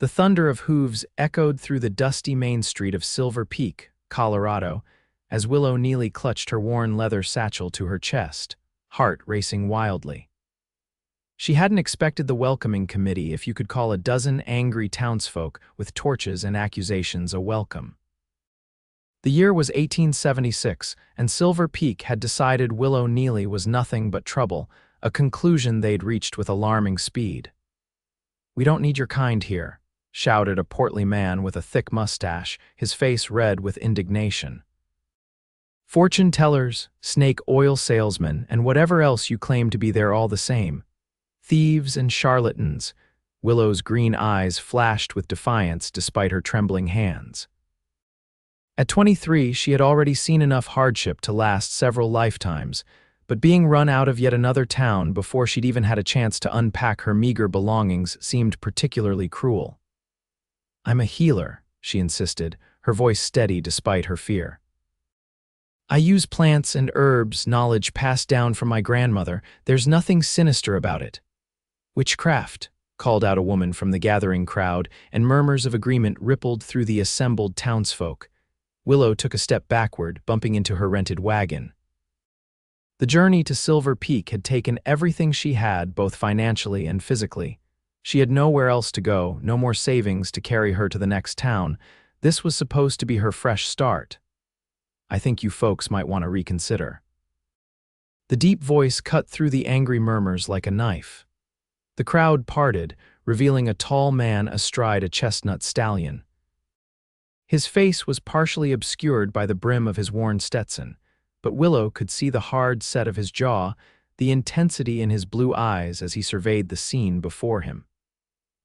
The thunder of hooves echoed through the dusty main street of Silver Peak, Colorado, as Willow Neely clutched her worn leather satchel to her chest, heart racing wildly. She hadn't expected the welcoming committee, if you could call a dozen angry townsfolk with torches and accusations a welcome. The year was 1876, and Silver Peak had decided Willow Neely was nothing but trouble, a conclusion they'd reached with alarming speed. "We don't need your kind here," shouted a portly man with a thick mustache, his face red with indignation. "Fortune tellers, snake oil salesmen, and whatever else you claim to be, they're all the same. Thieves and charlatans." Willow's green eyes flashed with defiance despite her trembling hands. At 23, she had already seen enough hardship to last several lifetimes, but being run out of yet another town before she'd even had a chance to unpack her meager belongings seemed particularly cruel. "I'm a healer," she insisted, her voice steady despite her fear. "I use plants and herbs, knowledge passed down from my grandmother. There's nothing sinister about it." "Witchcraft," called out a woman from the gathering crowd, and murmurs of agreement rippled through the assembled townsfolk. Willow took a step backward, bumping into her rented wagon. The journey to Silver Peak had taken everything she had, both financially and physically. She had nowhere else to go, no more savings to carry her to the next town. This was supposed to be her fresh start. "I think you folks might want to reconsider." The deep voice cut through the angry murmurs like a knife. The crowd parted, revealing a tall man astride a chestnut stallion. His face was partially obscured by the brim of his worn Stetson, but Willow could see the hard set of his jaw, the intensity in his blue eyes as he surveyed the scene before him.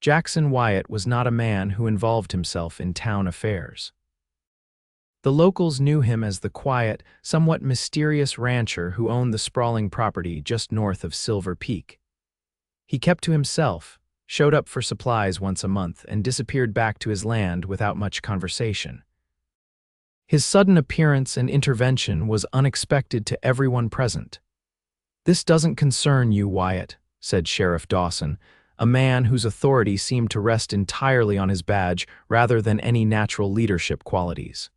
Jackson Wyatt was not a man who involved himself in town affairs. The locals knew him as the quiet, somewhat mysterious rancher who owned the sprawling property just north of Silver Peak. He kept to himself, showed up for supplies once a month, and disappeared back to his land without much conversation. His sudden appearance and intervention was unexpected to everyone present. "This doesn't concern you, Wyatt," said Sheriff Dawson, a man whose authority seemed to rest entirely on his badge rather than any natural leadership qualities.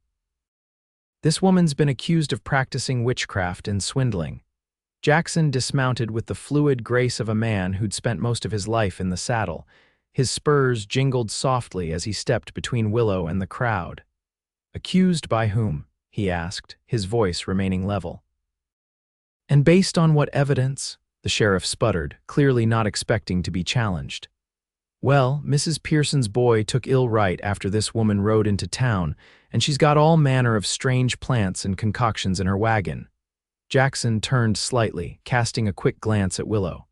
"This woman's been accused of practicing witchcraft and swindling." Jackson dismounted with the fluid grace of a man who'd spent most of his life in the saddle. His spurs jingled softly as he stepped between Willow and the crowd. "Accused by whom?" he asked, his voice remaining level. "And based on what evidence?" the sheriff sputtered, clearly not expecting to be challenged. "Well, Mrs. Pearson's boy took ill right after this woman rode into town, and she's got all manner of strange plants and concoctions in her wagon." Jackson turned slightly, casting a quick glance at Willow.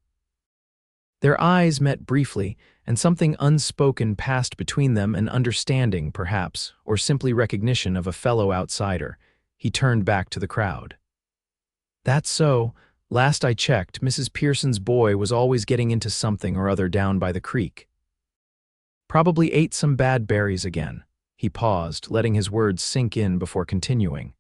Their eyes met briefly, and something unspoken passed between them, an understanding, perhaps, or simply recognition of a fellow outsider. He turned back to the crowd. "That's so. Last I checked, Mrs. Pearson's boy was always getting into something or other down by the creek. Probably ate some bad berries again." He paused, letting his words sink in before continuing.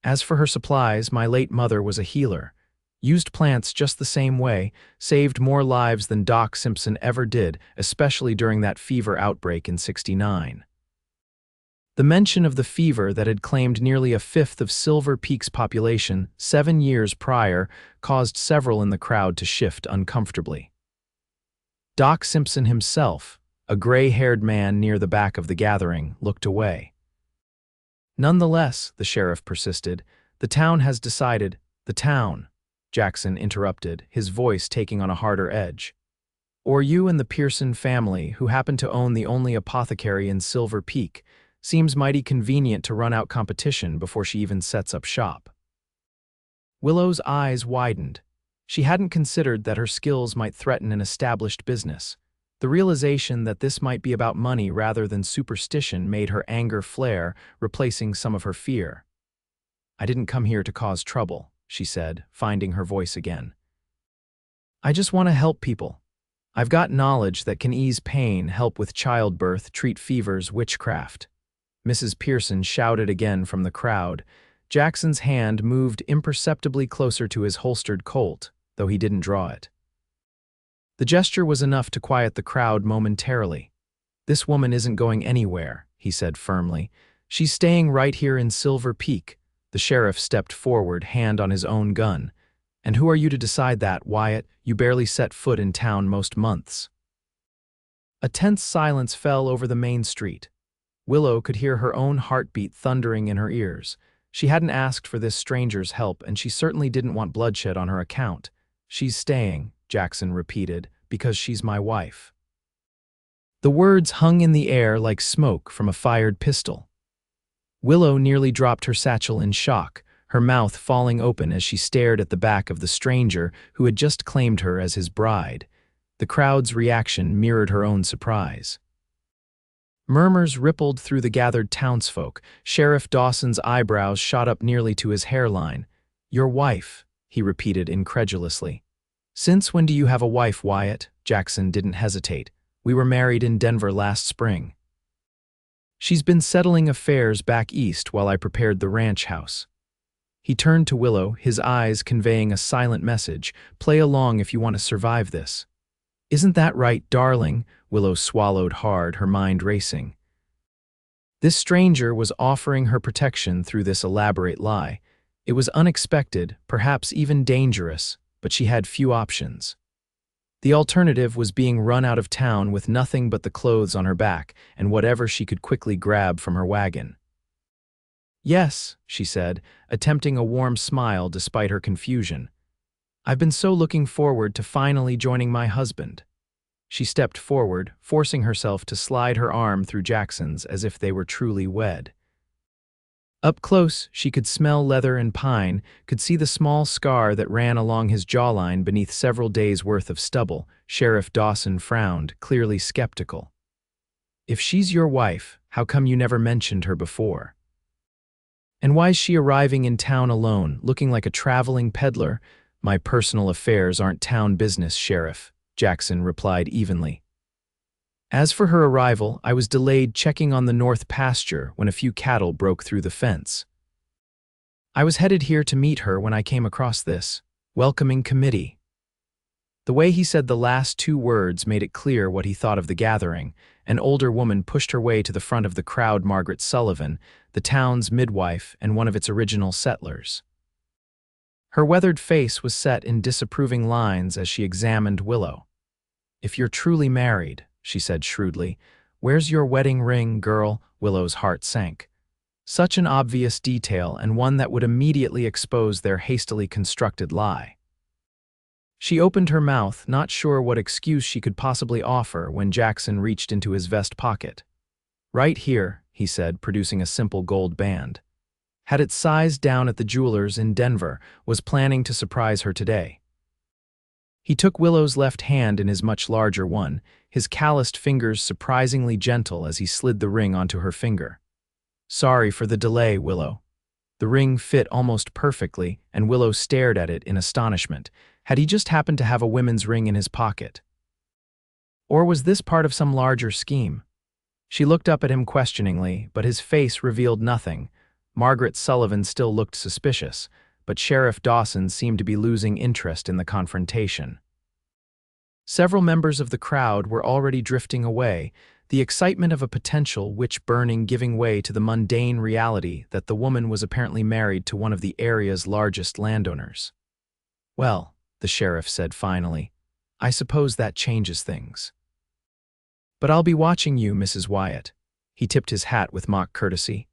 "As for her supplies, my late mother was a healer. Used plants just the same way, saved more lives than Doc Simpson ever did, especially during that fever outbreak in '69. The mention of the fever that had claimed nearly a fifth of Silver Peak's population 7 years prior caused several in the crowd to shift uncomfortably. Doc Simpson himself, a gray-haired man near the back of the gathering, looked away. "Nonetheless," the sheriff persisted, "the town has decided—" "The town," Jackson interrupted, his voice taking on a harder edge. "Or you and the Pearson family, who happen to own the only apothecary in Silver Peak, seems mighty convenient to run out competition before she even sets up shop." Willow's eyes widened. She hadn't considered that her skills might threaten an established business. The realization that this might be about money rather than superstition made her anger flare, replacing some of her fear. "I didn't come here to cause trouble," she said, finding her voice again. "I just want to help people. I've got knowledge that can ease pain, help with childbirth, treat fevers, witchcraft." Mrs. Pearson shouted again from the crowd. Jackson's hand moved imperceptibly closer to his holstered Colt, though he didn't draw it. The gesture was enough to quiet the crowd momentarily. This woman isn't going anywhere, he said firmly. She's staying right here in Silver Peak. The sheriff stepped forward, hand on his own gun. And who are you to decide that, Wyatt? You barely set foot in town most months. A tense silence fell over the main street. Willow could hear her own heartbeat thundering in her ears. She hadn't asked for this stranger's help, and she certainly didn't want bloodshed on her account. She's staying, Jackson repeated, because she's my wife. The words hung in the air like smoke from a fired pistol. Willow nearly dropped her satchel in shock, her mouth falling open as she stared at the back of the stranger who had just claimed her as his bride. The crowd's reaction mirrored her own surprise. Murmurs rippled through the gathered townsfolk. Sheriff Dawson's eyebrows shot up nearly to his hairline. "Your wife," he repeated incredulously. "Since when do you have a wife, Wyatt?" Jackson didn't hesitate. "We were married in Denver last spring." "She's been settling affairs back east while I prepared the ranch house." He turned to Willow, his eyes conveying a silent message. "Play along if you want to survive this." "Isn't that right, darling?" Willow swallowed hard, her mind racing. This stranger was offering her protection through this elaborate lie. It was unexpected, perhaps even dangerous, but she had few options. The alternative was being run out of town with nothing but the clothes on her back and whatever she could quickly grab from her wagon. "Yes," she said, attempting a warm smile despite her confusion. "I've been so looking forward to finally joining my husband." She stepped forward, forcing herself to slide her arm through Jackson's as if they were truly wed. Up close, she could smell leather and pine, could see the small scar that ran along his jawline beneath several days' worth of stubble. Sheriff Dawson frowned, clearly skeptical. "If she's your wife, how come you never mentioned her before? And why's she arriving in town alone, looking like a traveling peddler?" "My personal affairs aren't town business, Sheriff," Jackson replied evenly. "As for her arrival, I was delayed checking on the north pasture when a few cattle broke through the fence. I was headed here to meet her when I came across this welcoming committee." The way he said the last two words made it clear what he thought of the gathering. An older woman pushed her way to the front of the crowd. Margaret Sullivan, the town's midwife and one of its original settlers. Her weathered face was set in disapproving lines as she examined Willow. "If you're truly married," she said shrewdly, "where's your wedding ring, girl?" Willow's heart sank. Such an obvious detail, and one that would immediately expose their hastily constructed lie. She opened her mouth, not sure what excuse she could possibly offer, when Jackson reached into his vest pocket. "Right here," he said, producing a simple gold band. Had it sized down at the jeweler's in Denver, was planning to surprise her today. He took Willow's left hand in his much larger one, his calloused fingers surprisingly gentle as he slid the ring onto her finger. "Sorry for the delay, Willow." The ring fit almost perfectly, and Willow stared at it in astonishment. Had he just happened to have a women's ring in his pocket? Or was this part of some larger scheme? She looked up at him questioningly, but his face revealed nothing. Margaret Sullivan still looked suspicious, but Sheriff Dawson seemed to be losing interest in the confrontation. Several members of the crowd were already drifting away, the excitement of a potential witch burning giving way to the mundane reality that the woman was apparently married to one of the area's largest landowners. "Well," the sheriff said finally, "I suppose that changes things. But I'll be watching you, Mrs. Wyatt." He tipped his hat with mock courtesy.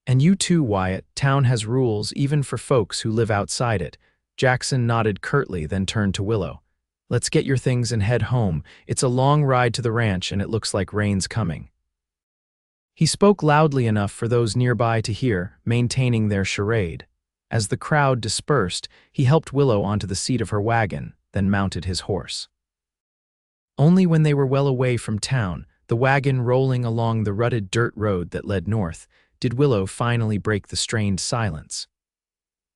"And you too, Wyatt. Town has rules even for folks who live outside it." Jackson nodded curtly, then turned to Willow. "Let's get your things and head home. It's a long ride to the ranch and it looks like rain's coming." He spoke loudly enough for those nearby to hear, maintaining their charade. As the crowd dispersed, he helped Willow onto the seat of her wagon, then mounted his horse. Only when they were well away from town, the wagon rolling along the rutted dirt road that led north, did Willow finally break the strained silence.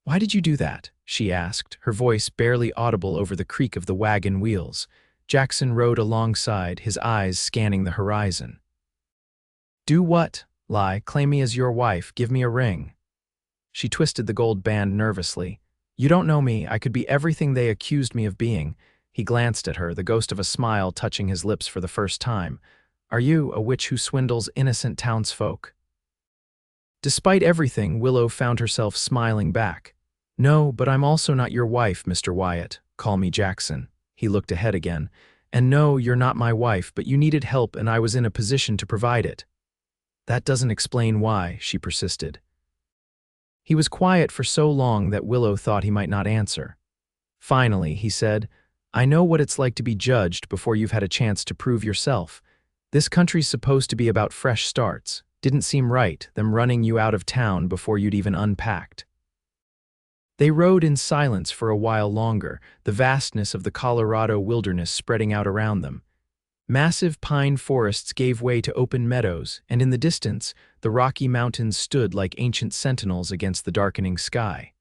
"Why did you do that?" she asked, her voice barely audible over the creak of the wagon wheels. Jackson rode alongside, his eyes scanning the horizon. "Do what? Lie, claim me as your wife, give me a ring." She twisted the gold band nervously. "You don't know me, I could be everything they accused me of being." He glanced at her, the ghost of a smile touching his lips for the first time. Are you a witch who swindles innocent townsfolk? Despite everything, Willow found herself smiling back. No, but I'm also not your wife, Mr. Wyatt. Call me Jackson. He looked ahead again. And no, you're not my wife, but you needed help and I was in a position to provide it. That doesn't explain why, she persisted. He was quiet for so long that Willow thought he might not answer. Finally, he said, I know what it's like to be judged before you've had a chance to prove yourself. This country's supposed to be about fresh starts. Didn't seem right, them running you out of town before you'd even unpacked. They rode in silence for a while longer, the vastness of the Colorado wilderness spreading out around them. Massive pine forests gave way to open meadows, and in the distance, the Rocky Mountains stood like ancient sentinels against the darkening sky.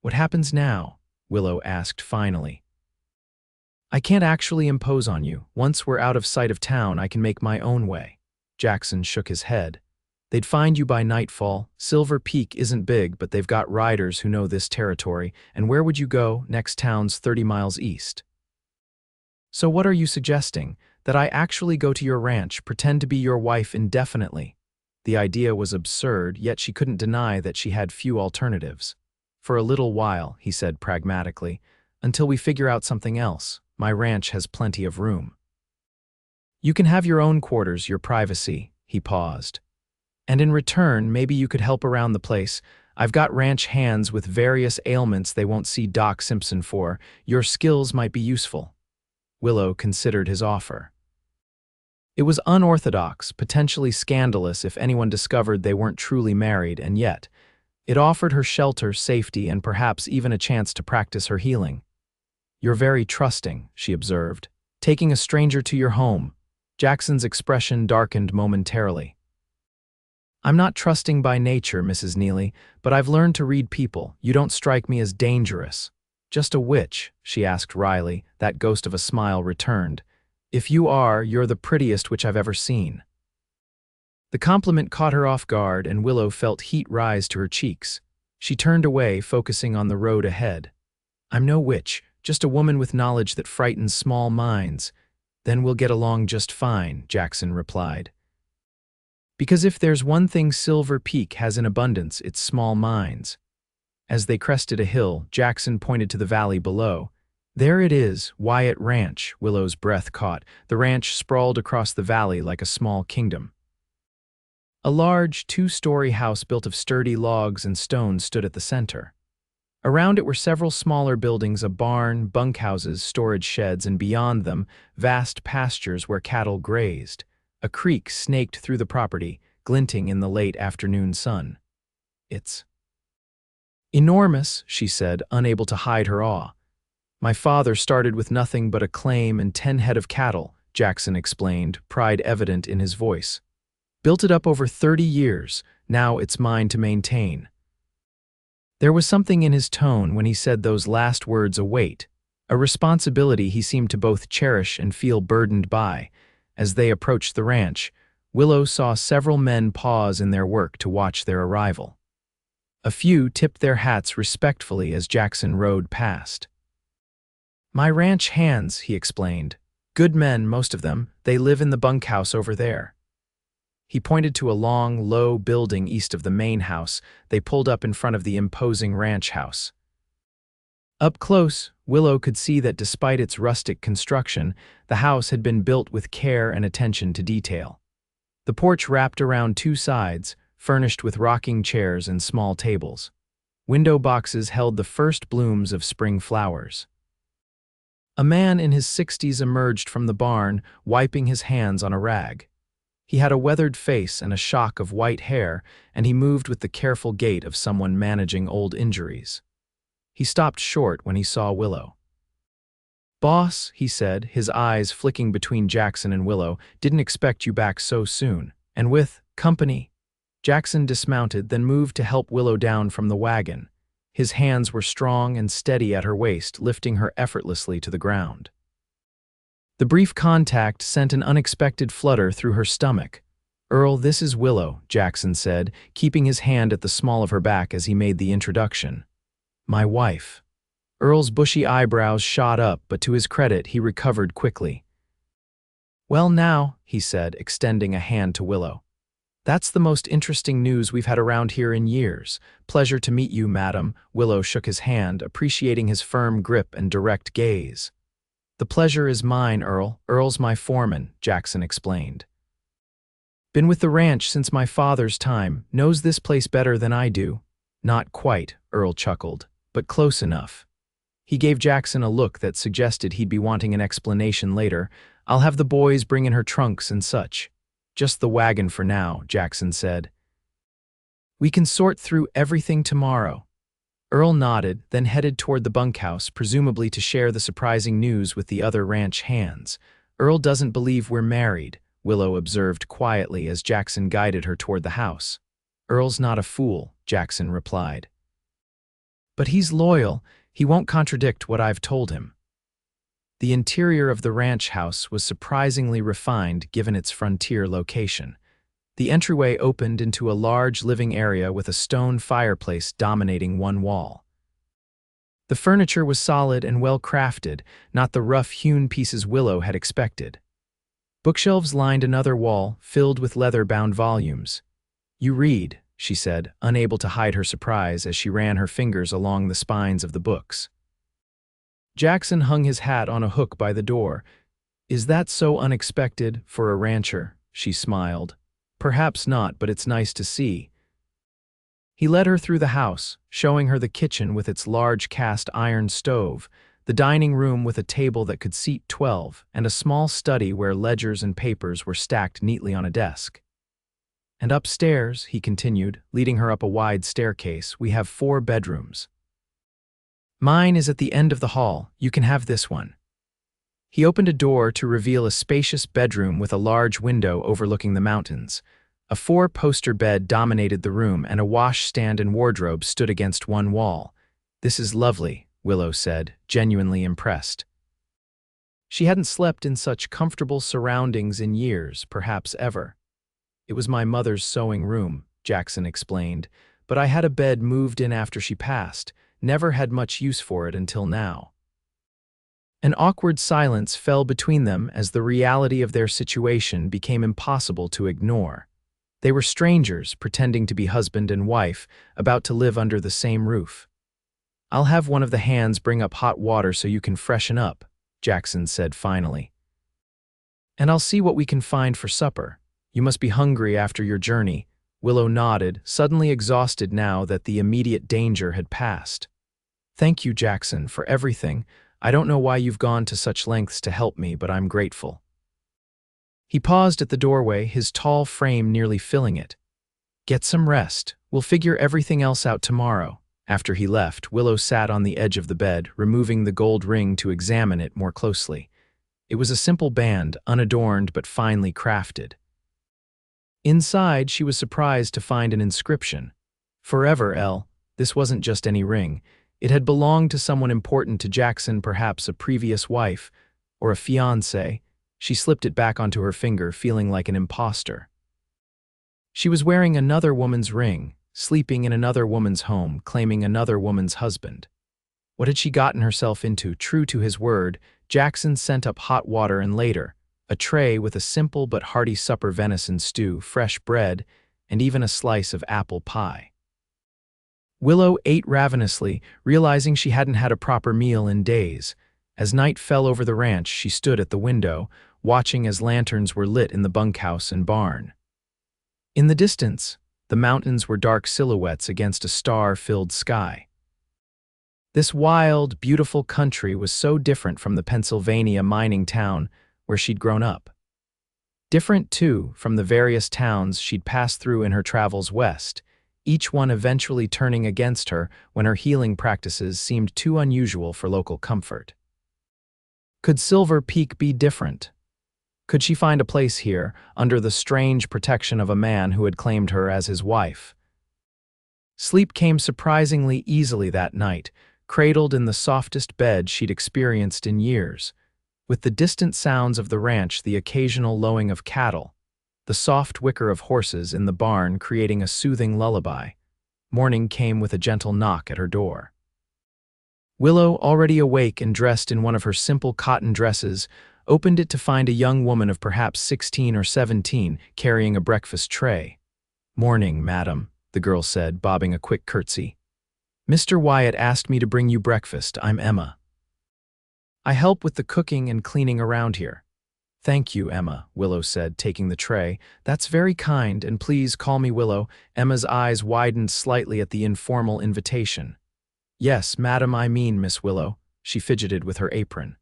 What happens now? Willow asked finally. I can't actually impose on you. Once we're out of sight of town, I can make my own way. Jackson shook his head. They'd find you by nightfall. Silver Peak isn't big, but they've got riders who know this territory. And where would you go? Next town's 30 miles east. So what are you suggesting? That I actually go to your ranch, pretend to be your wife indefinitely? The idea was absurd, yet she couldn't deny that she had few alternatives. For a little while, he said pragmatically, until we figure out something else. My ranch has plenty of room. You can have your own quarters, your privacy. He paused. And in return, maybe you could help around the place. I've got ranch hands with various ailments they won't see Doc Simpson for. Your skills might be useful. Willow considered his offer. It was unorthodox, potentially scandalous if anyone discovered they weren't truly married, and yet, it offered her shelter, safety, and perhaps even a chance to practice her healing. You're very trusting, she observed. Taking a stranger to your home. Jackson's expression darkened momentarily. I'm not trusting by nature, Mrs. Neely, but I've learned to read people. You don't strike me as dangerous. Just a witch, she asked wryly. That ghost of a smile returned. If you are, you're the prettiest witch I've ever seen. The compliment caught her off guard, and Willow felt heat rise to her cheeks. She turned away, focusing on the road ahead. I'm no witch, just a woman with knowledge that frightens small minds. Then we'll get along just fine, Jackson replied. Because if there's one thing Silver Peak has in abundance, it's small minds. As they crested a hill, Jackson pointed to the valley below. There it is, Wyatt Ranch, Willow's breath caught. The ranch sprawled across the valley like a small kingdom. A large, two-story house built of sturdy logs and stones stood at the center. Around it were several smaller buildings, a barn, bunkhouses, storage sheds, and beyond them, vast pastures where cattle grazed. A creek snaked through the property, glinting in the late afternoon sun. It's enormous, she said, unable to hide her awe. My father started with nothing but a claim and 10 head of cattle, Jackson explained, pride evident in his voice. Built it up over 30 years, now it's mine to maintain. There was something in his tone when he said those last words, a weight, a responsibility he seemed to both cherish and feel burdened by. As they approached the ranch, Willow saw several men pause in their work to watch their arrival. A few tipped their hats respectfully as Jackson rode past. My ranch hands, he explained. Good men, most of them. They live in the bunkhouse over there. He pointed to a long, low building east of the main house. They pulled up in front of the imposing ranch house. Up close, Willow could see that despite its rustic construction, the house had been built with care and attention to detail. The porch wrapped around two sides, furnished with rocking chairs and small tables. Window boxes held the first blooms of spring flowers. A man in his 60s emerged from the barn, wiping his hands on a rag. He had a weathered face and a shock of white hair, and he moved with the careful gait of someone managing old injuries. He stopped short when he saw Willow. Boss, he said, his eyes flicking between Jackson and Willow, didn't expect you back so soon. And with company. Jackson dismounted, then moved to help Willow down from the wagon. His hands were strong and steady at her waist, lifting her effortlessly to the ground. The brief contact sent an unexpected flutter through her stomach. Earl, this is Willow, Jackson said, keeping his hand at the small of her back as he made the introduction. My wife. Earl's bushy eyebrows shot up, but to his credit, he recovered quickly. Well now, he said, extending a hand to Willow. That's the most interesting news we've had around here in years. Pleasure to meet you, madam. Willow shook his hand, appreciating his firm grip and direct gaze. The pleasure is mine, Earl. Earl's my foreman, Jackson explained. Been with the ranch since my father's time, knows this place better than I do. Not quite, Earl chuckled, but close enough. He gave Jackson a look that suggested he'd be wanting an explanation later. I'll have the boys bring in her trunks and such. Just the wagon for now, Jackson said. We can sort through everything tomorrow. Earl nodded, then headed toward the bunkhouse, presumably to share the surprising news with the other ranch hands. Earl doesn't believe we're married, Willow observed quietly as Jackson guided her toward the house. Earl's not a fool, Jackson replied. But he's loyal. He won't contradict what I've told him. The interior of the ranch house was surprisingly refined given its frontier location. The entryway opened into a large living area with a stone fireplace dominating one wall. The furniture was solid and well-crafted, not the rough-hewn pieces Willow had expected. Bookshelves lined another wall, filled with leather-bound volumes. You read, she said, unable to hide her surprise as she ran her fingers along the spines of the books. Jackson hung his hat on a hook by the door. Is that so unexpected for a rancher? She smiled. Perhaps not, but it's nice to see. He led her through the house, showing her the kitchen with its large cast iron stove, the dining room with a table that could seat 12, and a small study where ledgers and papers were stacked neatly on a desk. And upstairs, he continued, leading her up a wide staircase, we have 4 bedrooms. Mine is at the end of the hall. You can have this one. He opened a door to reveal a spacious bedroom with a large window overlooking the mountains. A 4-poster bed dominated the room, and a washstand and wardrobe stood against one wall. This is lovely, Willow said, genuinely impressed. She hadn't slept in such comfortable surroundings in years, perhaps ever. It was my mother's sewing room, Jackson explained, but I had a bed moved in after she passed. Never had much use for it until now. An awkward silence fell between them as the reality of their situation became impossible to ignore. They were strangers, pretending to be husband and wife, about to live under the same roof. I'll have one of the hands bring up hot water so you can freshen up, Jackson said finally. And I'll see what we can find for supper. You must be hungry after your journey. Willow nodded, suddenly exhausted now that the immediate danger had passed. Thank you, Jackson, for everything. I don't know why you've gone to such lengths to help me, but I'm grateful. He paused at the doorway, his tall frame nearly filling it. Get some rest. We'll figure everything else out tomorrow. After he left, Willow sat on the edge of the bed, removing the gold ring to examine it more closely. It was a simple band, unadorned but finely crafted. Inside, she was surprised to find an inscription. Forever, L. This wasn't just any ring. It had belonged to someone important to Jackson, perhaps a previous wife or a fiancé. She slipped it back onto her finger, feeling like an imposter. She was wearing another woman's ring, sleeping in another woman's home, claiming another woman's husband. What had she gotten herself into? True to his word, Jackson sent up hot water and later, a tray with a simple but hearty supper: venison stew, fresh bread, and even a slice of apple pie. Willow ate ravenously, realizing she hadn't had a proper meal in days. As night fell over the ranch, she stood at the window, watching as lanterns were lit in the bunkhouse and barn. In the distance, the mountains were dark silhouettes against a star-filled sky. This wild, beautiful country was so different from the Pennsylvania mining town where she'd grown up. Different, too, from the various towns she'd passed through in her travels west, each one eventually turning against her when her healing practices seemed too unusual for local comfort. Could Silver Peak be different? Could she find a place here, under the strange protection of a man who had claimed her as his wife? Sleep came surprisingly easily that night, cradled in the softest bed she'd experienced in years, with the distant sounds of the ranch, the occasional lowing of cattle, the soft whicker of horses in the barn creating a soothing lullaby. Morning came with a gentle knock at her door. Willow, already awake and dressed in one of her simple cotton dresses, opened it to find a young woman of perhaps 16 or 17 carrying a breakfast tray. "Morning, madam," the girl said, bobbing a quick curtsy. "Mr. Wyatt asked me to bring you breakfast. I'm Emma. I help with the cooking and cleaning around here." "Thank you, Emma," Willow said, taking the tray. "That's very kind, and please call me Willow." Emma's eyes widened slightly at the informal invitation. "Yes, madam, I mean Miss Willow." She fidgeted with her apron.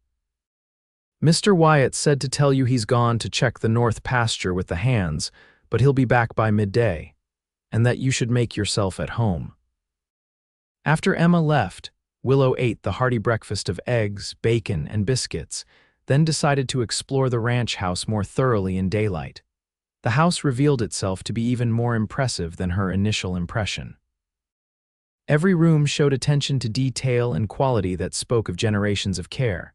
"Mr. Wyatt said to tell you he's gone to check the north pasture with the hands, but he'll be back by midday, and that you should make yourself at home." After Emma left, Willow ate the hearty breakfast of eggs, bacon, and biscuits, then decided to explore the ranch house more thoroughly in daylight. The house revealed itself to be even more impressive than her initial impression. Every room showed attention to detail and quality that spoke of generations of care.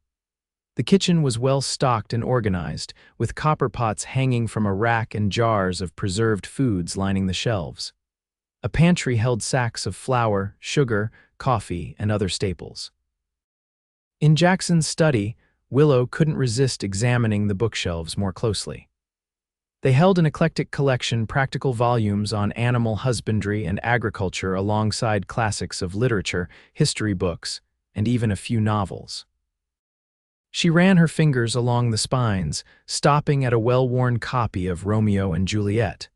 The kitchen was well stocked and organized, with copper pots hanging from a rack and jars of preserved foods lining the shelves. A pantry held sacks of flour, sugar, coffee, and other staples. In Jackson's study, Willow couldn't resist examining the bookshelves more closely. They held an eclectic collection, practical volumes on animal husbandry and agriculture alongside classics of literature, history books, and even a few novels. She ran her fingers along the spines, stopping at a well-worn copy of Romeo and Juliet.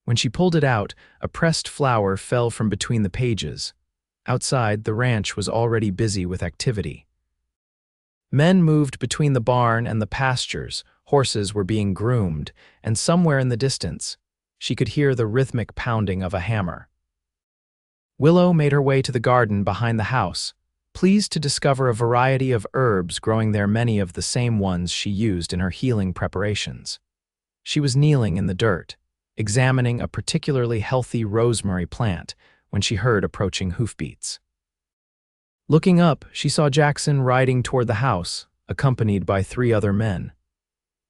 When she pulled it out, a pressed flower fell from between the pages. Outside, the ranch was already busy with activity. Men moved between the barn and the pastures, horses were being groomed, and somewhere in the distance, she could hear the rhythmic pounding of a hammer. Willow made her way to the garden behind the house, pleased to discover a variety of herbs growing there, many of the same ones she used in her healing preparations. She was kneeling in the dirt, examining a particularly healthy rosemary plant, when she heard approaching hoofbeats. Looking up, she saw Jackson riding toward the house, accompanied by 3 other men.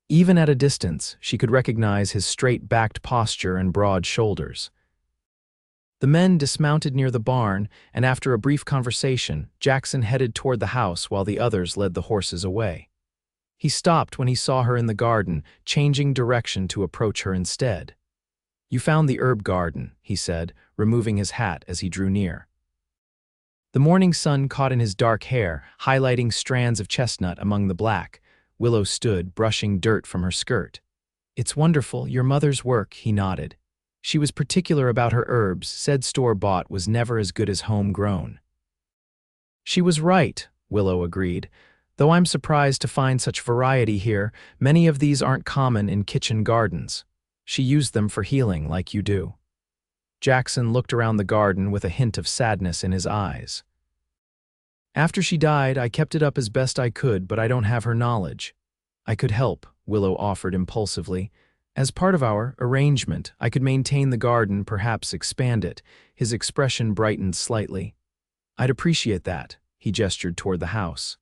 Even at a distance, she could recognize his straight-backed posture and broad shoulders. The men dismounted near the barn, and after a brief conversation, Jackson headed toward the house while the others led the horses away. He stopped when he saw her in the garden, changing direction to approach her instead. "You found the herb garden," he said, removing his hat as he drew near. The morning sun caught in his dark hair, highlighting strands of chestnut among the black. Willow stood, brushing dirt from her skirt. "It's wonderful, your mother's work," he nodded. "She was particular about her herbs, said store-bought was never as good as home-grown." "She was right," Willow agreed, "though I'm surprised to find such variety here. Many of these aren't common in kitchen gardens. She used them for healing like you do." Jackson looked around the garden with a hint of sadness in his eyes. "After she died, I kept it up as best I could, but I don't have her knowledge." "I could help," Willow offered impulsively. "As part of our arrangement, I could maintain the garden, perhaps expand it." His expression brightened slightly. "I'd appreciate that," he gestured toward the house.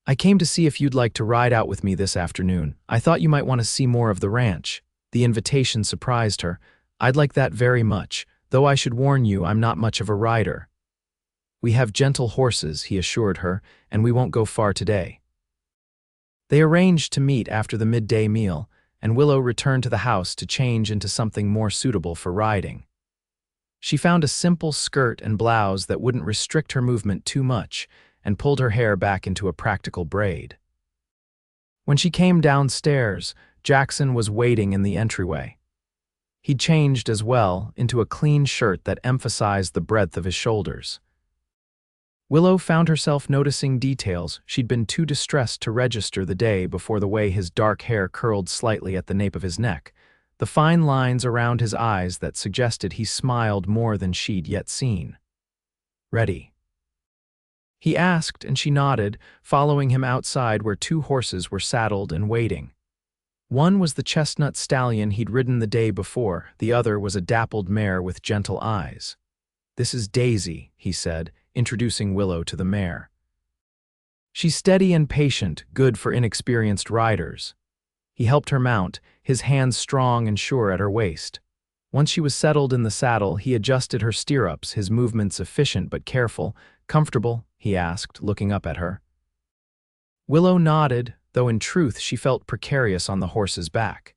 "I came to see if you'd like to ride out with me this afternoon. I thought you might want to see more of the ranch." The invitation surprised her. "I'd like that very much, though I should warn you I'm not much of a rider." "We have gentle horses," he assured her, "and we won't go far today." They arranged to meet after the midday meal, and Willow returned to the house to change into something more suitable for riding. She found a simple skirt and blouse that wouldn't restrict her movement too much, and pulled her hair back into a practical braid. When she came downstairs, Jackson was waiting in the entryway. He'd changed as well, into a clean shirt that emphasized the breadth of his shoulders. Willow found herself noticing details she'd been too distressed to register the day before: the way his dark hair curled slightly at the nape of his neck, the fine lines around his eyes that suggested he smiled more than she'd yet seen. "Ready?" he asked, and she nodded, following him outside where 2 horses were saddled and waiting. One was the chestnut stallion he'd ridden the day before, the other was a dappled mare with gentle eyes. "This is Daisy," he said, introducing Willow to the mare. "She's steady and patient, good for inexperienced riders." He helped her mount, his hands strong and sure at her waist. Once she was settled in the saddle, he adjusted her stirrups, his movements efficient but careful. "Comfortable?" he asked, looking up at her. Willow nodded, though in truth she felt precarious on the horse's back.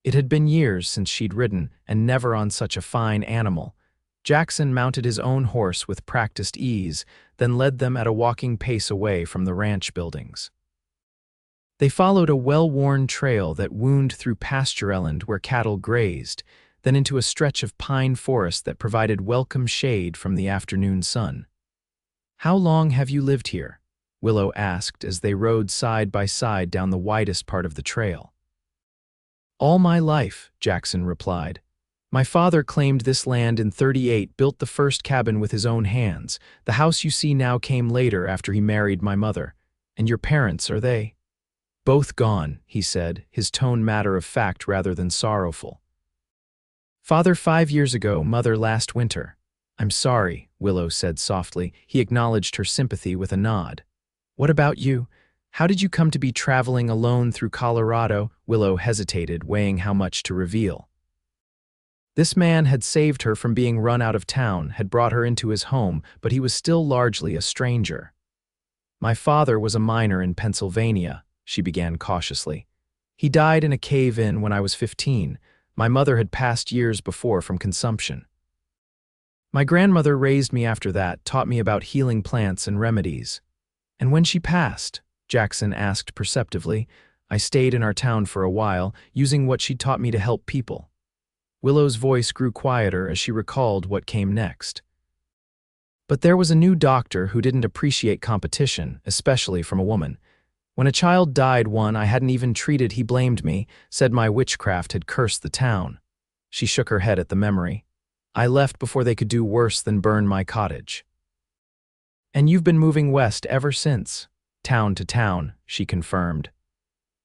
It had been years since she'd ridden, and never on such a fine animal. Jackson mounted his own horse with practiced ease, then led them at a walking pace away from the ranch buildings. They followed a well-worn trail that wound through pastureland where cattle grazed, then into a stretch of pine forest that provided welcome shade from the afternoon sun. "How long have you lived here?" Willow asked as they rode side by side down the widest part of the trail. "All my life," Jackson replied. "My father claimed this land in '38, built the first cabin with his own hands. The house you see now came later after he married my mother. And your parents, are they?" "Both gone," he said, his tone matter-of-fact rather than sorrowful. "Father 5 years ago, mother last winter." "I'm sorry," Willow said softly. He acknowledged her sympathy with a nod. "What about you? How did you come to be traveling alone through Colorado?" Willow hesitated, weighing how much to reveal. This man had saved her from being run out of town, had brought her into his home, but he was still largely a stranger. "My father was a miner in Pennsylvania," she began cautiously. "He died in a cave-in when I was 15. My mother had passed years before from consumption. My grandmother raised me after that, taught me about healing plants and remedies. And when she passed," Jackson asked perceptively, "I stayed in our town for a while, using what she'd taught me to help people." Willow's voice grew quieter as she recalled what came next. "But there was a new doctor who didn't appreciate competition, especially from a woman. When a child died one I hadn't even treated, he blamed me, said my witchcraft had cursed the town." She shook her head at the memory. "I left before they could do worse than burn my cottage." "And you've been moving west ever since?" "Town to town," she confirmed.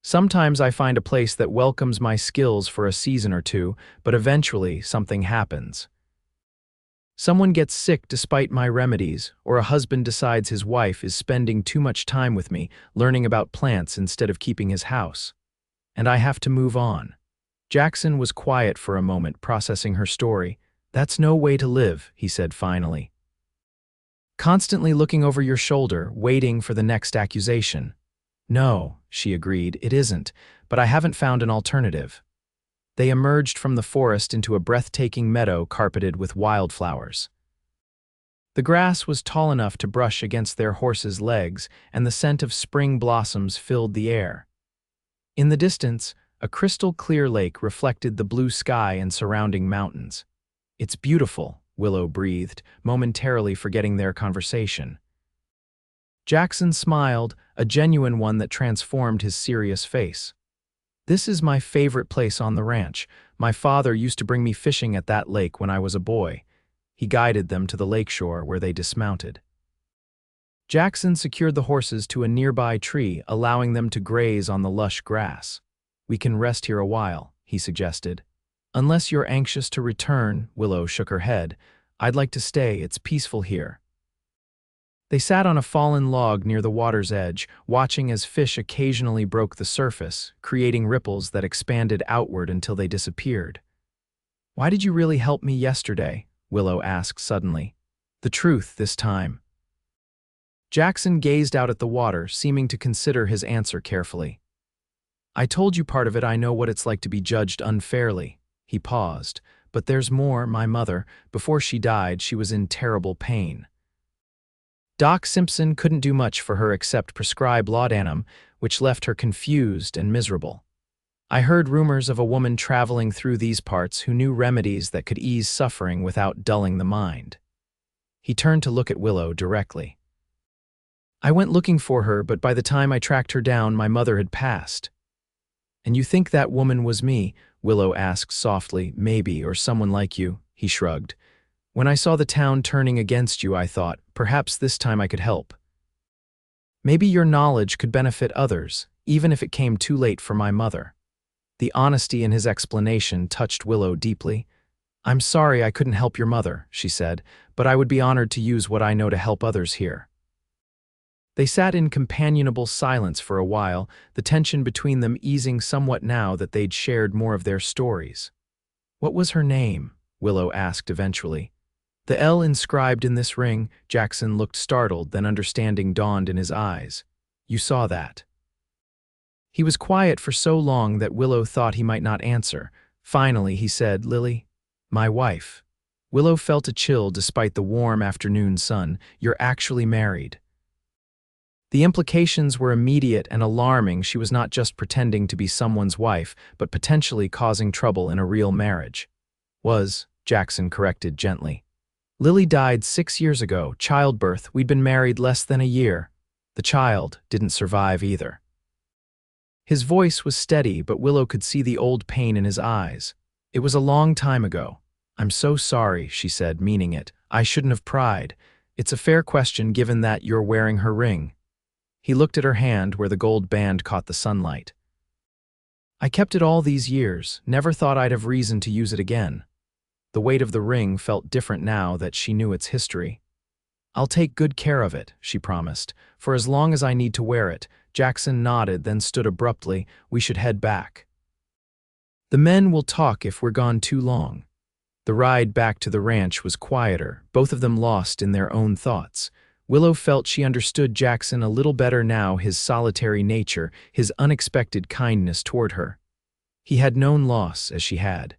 "Sometimes I find a place that welcomes my skills for a season or two, but eventually something happens. Someone gets sick despite my remedies, or a husband decides his wife is spending too much time with me, learning about plants instead of keeping his house. And I have to move on." Jackson was quiet for a moment, processing her story. "That's no way to live," he said finally. "Constantly looking over your shoulder, waiting for the next accusation." "No," she agreed, "it isn't, but I haven't found an alternative." They emerged from the forest into a breathtaking meadow carpeted with wildflowers. The grass was tall enough to brush against their horses' legs, and the scent of spring blossoms filled the air. In the distance, a crystal-clear lake reflected the blue sky and surrounding mountains. "It's beautiful," Willow breathed, momentarily forgetting their conversation. Jackson smiled, a genuine one that transformed his serious face. "This is my favorite place on the ranch. My father used to bring me fishing at that lake when I was a boy." He guided them to the lakeshore where they dismounted. Jackson secured the horses to a nearby tree, allowing them to graze on the lush grass. "We can rest here a while," he suggested. "Unless you're anxious to return," Willow shook her head. "I'd like to stay, it's peaceful here." They sat on a fallen log near the water's edge, watching as fish occasionally broke the surface, creating ripples that expanded outward until they disappeared. "Why did you really help me yesterday?" Willow asked suddenly. "The truth this time." Jackson gazed out at the water, seeming to consider his answer carefully. "I told you part of it. I know what it's like to be judged unfairly." He paused. "But there's more. My mother, before she died, she was in terrible pain. Doc Simpson couldn't do much for her except prescribe laudanum, which left her confused and miserable. I heard rumors of a woman traveling through these parts who knew remedies that could ease suffering without dulling the mind." He turned to look at Willow directly. "I went looking for her, but by the time I tracked her down, my mother had passed." "And you think that woman was me?" Willow asked softly. "Maybe, or someone like you," he shrugged. "When I saw the town turning against you, I thought, perhaps this time I could help. Maybe your knowledge could benefit others, even if it came too late for my mother." The honesty in his explanation touched Willow deeply. "I'm sorry I couldn't help your mother," she said, "but I would be honored to use what I know to help others here." They sat in companionable silence for a while, the tension between them easing somewhat now that they'd shared more of their stories. "What was her name?" Willow asked eventually. "The L inscribed in this ring." Jackson looked startled, then understanding dawned in his eyes. "You saw that?" He was quiet for so long that Willow thought he might not answer. Finally, he said, "Lily, my wife." Willow felt a chill despite the warm afternoon sun. "You're actually married." The implications were immediate and alarming. She was not just pretending to be someone's wife, but potentially causing trouble in a real marriage. Jackson corrected gently. Lily died 6 years ago, childbirth. We'd been married less than a year. The child didn't survive either. His voice was steady, but Willow could see the old pain in his eyes. "It was a long time ago. I'm so sorry," she said, meaning it. "I shouldn't have pried. It's a fair question given that you're wearing her ring." He looked at her hand where the gold band caught the sunlight. "I kept it all these years, never thought I'd have reason to use it again." The weight of the ring felt different now that she knew its history. "I'll take good care of it," she promised, "for as long as I need to wear it." Jackson nodded, then stood abruptly. "We should head back. The men will talk if we're gone too long." The ride back to the ranch was quieter, both of them lost in their own thoughts. Willow felt she understood Jackson a little better now, his solitary nature, his unexpected kindness toward her. He had known loss as she had.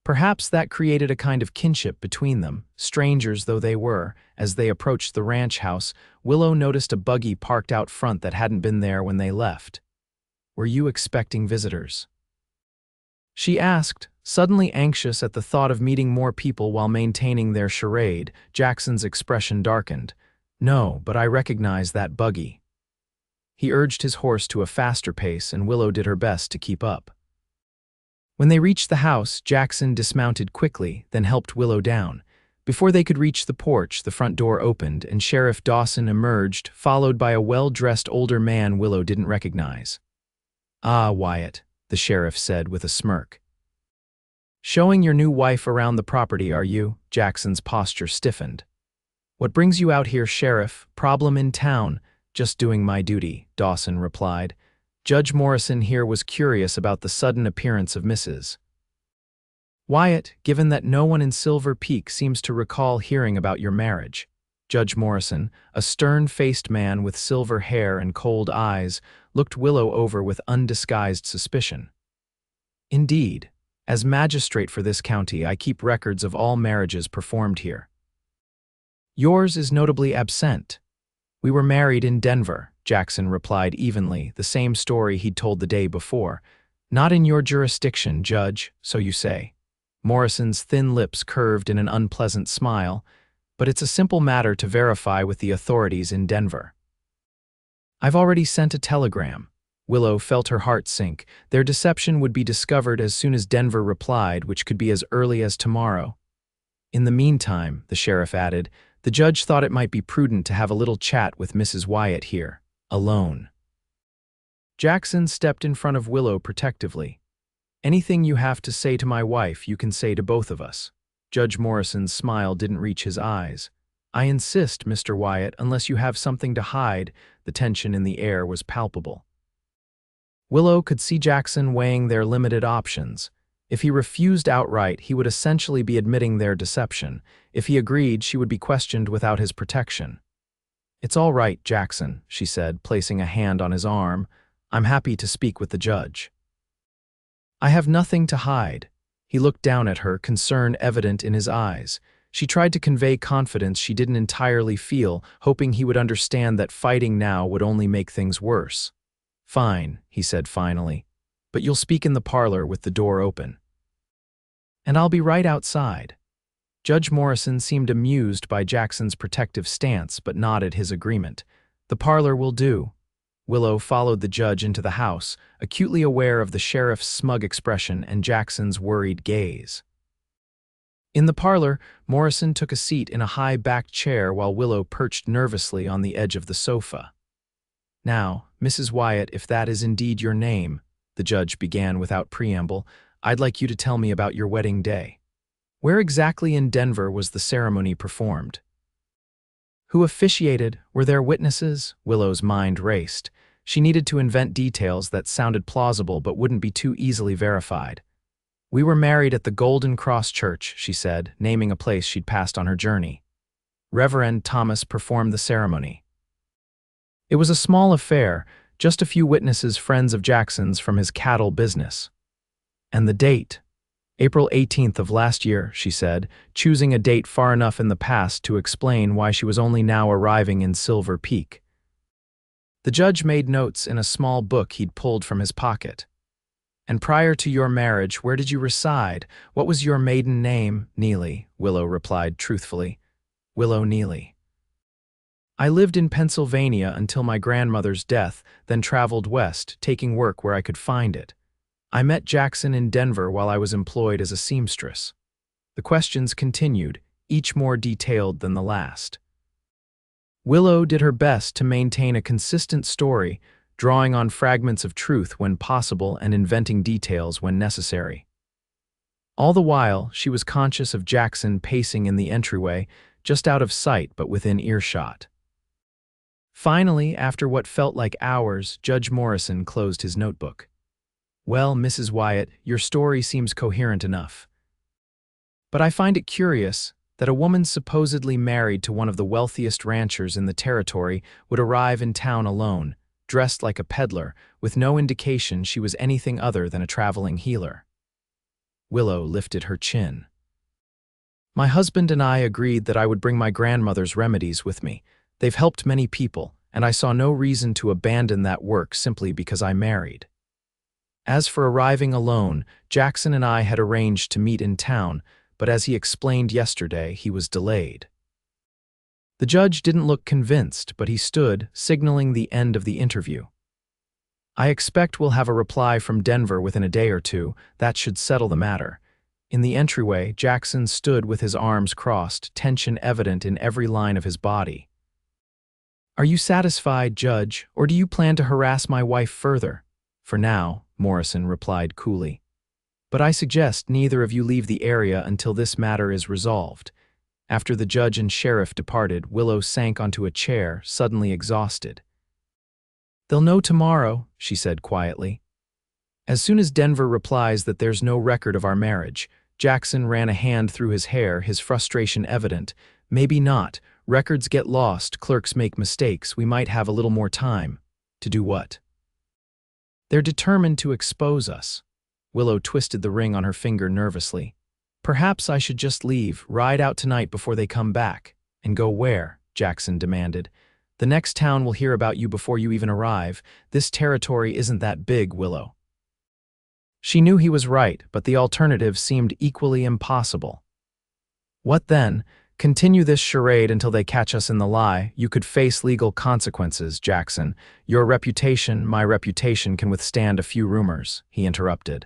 Perhaps that created a kind of kinship between them, strangers though they were. As they approached the ranch house, Willow noticed a buggy parked out front that hadn't been there when they left. "Were you expecting visitors?" she asked, suddenly anxious at the thought of meeting more people while maintaining their charade. Jackson's expression darkened. "No, but I recognize that buggy." He urged his horse to a faster pace, and Willow did her best to keep up. When they reached the house, Jackson dismounted quickly, then helped Willow down. Before they could reach the porch, the front door opened, and Sheriff Dawson emerged, followed by a well-dressed older man Willow didn't recognize. "Ah, Wyatt," the sheriff said with a smirk. "Showing your new wife around the property, are you?" Jackson's posture stiffened. "What brings you out here, Sheriff? Problem in town?" "Just doing my duty," Dawson replied. "Judge Morrison here was curious about the sudden appearance of Mrs. Wyatt, given that no one in Silver Peak seems to recall hearing about your marriage." Judge Morrison, a stern-faced man with silver hair and cold eyes, looked Willow over with undisguised suspicion. "Indeed. As magistrate for this county, I keep records of all marriages performed here. Yours is notably absent." "We were married in Denver," Jackson replied evenly, the same story he'd told the day before. "Not in your jurisdiction, Judge, so you say." Morrison's thin lips curved in an unpleasant smile. "But it's a simple matter to verify with the authorities in Denver." "I've already sent a telegram." Willow felt her heart sink. Their deception would be discovered as soon as Denver replied, which could be as early as tomorrow. "In the meantime," the sheriff added, "the judge thought it might be prudent to have a little chat with Mrs. Wyatt here, alone." Jackson stepped in front of Willow protectively. "Anything you have to say to my wife, you can say to both of us." Judge Morrison's smile didn't reach his eyes. "I insist, Mr. Wyatt, unless you have something to hide." The tension in the air was palpable. Willow could see Jackson weighing their limited options. If he refused outright, he would essentially be admitting their deception. If he agreed, she would be questioned without his protection. "It's all right, Jackson," she said, placing a hand on his arm. "I'm happy to speak with the judge." "I have nothing to hide." He looked down at her, concern evident in his eyes. She tried to convey confidence she didn't entirely feel, hoping he would understand that fighting now would only make things worse. "Fine," he said finally, "but you'll speak in the parlor with the door open." "And I'll be right outside." Judge Morrison seemed amused by Jackson's protective stance, but nodded his agreement. "The parlor will do." Willow followed the judge into the house, acutely aware of the sheriff's smug expression and Jackson's worried gaze. In the parlor, Morrison took a seat in a high-backed chair while Willow perched nervously on the edge of the sofa. "Now, Mrs. Wyatt, if that is indeed your name," the judge began without preamble, "I'd like you to tell me about your wedding day. Where exactly in Denver was the ceremony performed? Who officiated? Were there witnesses?" Willow's mind raced. She needed to invent details that sounded plausible but wouldn't be too easily verified. "We were married at the Golden Cross Church," she said, naming a place she'd passed on her journey. "Reverend Thomas performed the ceremony." It was a small affair. Just a few witnesses, friends of Jackson's from his cattle business. And the date. April 18th of last year, she said, choosing a date far enough in the past to explain why she was only now arriving in Silver Peak. The judge made notes in a small book he'd pulled from his pocket. And prior to your marriage, where did you reside? What was your maiden name? Neely, Willow replied truthfully. Willow Neely. I lived in Pennsylvania until my grandmother's death, then traveled west, taking work where I could find it. I met Jackson in Denver while I was employed as a seamstress. The questions continued, each more detailed than the last. Willow did her best to maintain a consistent story, drawing on fragments of truth when possible and inventing details when necessary. All the while, she was conscious of Jackson pacing in the entryway, just out of sight but within earshot. Finally, after what felt like hours, Judge Morrison closed his notebook. Well, Mrs. Wyatt, your story seems coherent enough. But I find it curious that a woman supposedly married to one of the wealthiest ranchers in the territory would arrive in town alone, dressed like a peddler, with no indication she was anything other than a traveling healer. Willow lifted her chin. My husband and I agreed that I would bring my grandmother's remedies with me. They've helped many people, and I saw no reason to abandon that work simply because I married. As for arriving alone, Jackson and I had arranged to meet in town, but as he explained yesterday, he was delayed. The judge didn't look convinced, but he stood, signaling the end of the interview. I expect we'll have a reply from Denver within a day or two. That should settle the matter. In the entryway, Jackson stood with his arms crossed, tension evident in every line of his body. Are you satisfied, Judge, or do you plan to harass my wife further? For now, Morrison replied coolly. But I suggest neither of you leave the area until this matter is resolved. After the judge and sheriff departed, Willow sank onto a chair, suddenly exhausted. They'll know tomorrow, she said quietly. As soon as Denver replies that there's no record of our marriage, Jackson ran a hand through his hair, his frustration evident. Maybe not. Records get lost, clerks make mistakes, we might have a little more time. To do what? They're determined to expose us. Willow twisted the ring on her finger nervously. Perhaps I should just leave, ride out tonight before they come back. And go where? Jackson demanded. The next town will hear about you before you even arrive. This territory isn't that big, Willow. She knew he was right, but the alternative seemed equally impossible. What then? Continue this charade until they catch us in the lie. You could face legal consequences, Jackson. Your reputation, my reputation, can withstand a few rumors, he interrupted.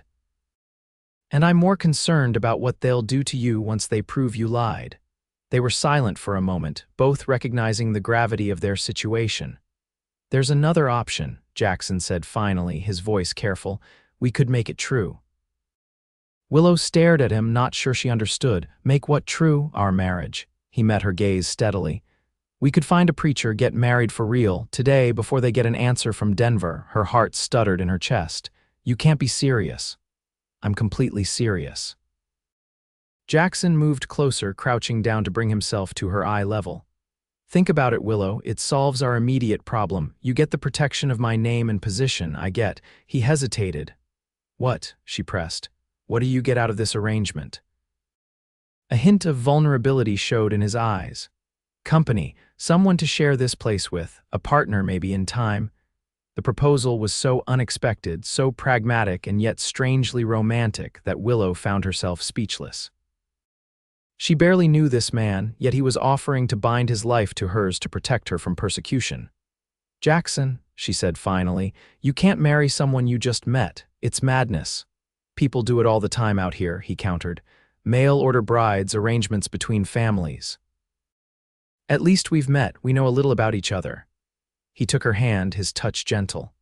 And I'm more concerned about what they'll do to you once they prove you lied. They were silent for a moment, both recognizing the gravity of their situation. There's another option, Jackson said finally, his voice careful. We could make it true. Willow stared at him, not sure she understood. Make what true? Our marriage. He met her gaze steadily. We could find a preacher, get married for real, today before they get an answer from Denver. Her heart stuttered in her chest. You can't be serious. I'm completely serious. Jackson moved closer, crouching down to bring himself to her eye level. Think about it, Willow. It solves our immediate problem. You get the protection of my name and position, I get. He hesitated. What? She pressed. What do you get out of this arrangement? A hint of vulnerability showed in his eyes. Company, someone to share this place with, a partner maybe in time. The proposal was so unexpected, so pragmatic and yet strangely romantic that Willow found herself speechless. She barely knew this man, yet he was offering to bind his life to hers to protect her from persecution. Jackson, she said finally, you can't marry someone you just met. It's madness. People do it all the time out here, he countered. Mail-order brides, arrangements between families. At least we've met, we know a little about each other. He took her hand, his touch gentle.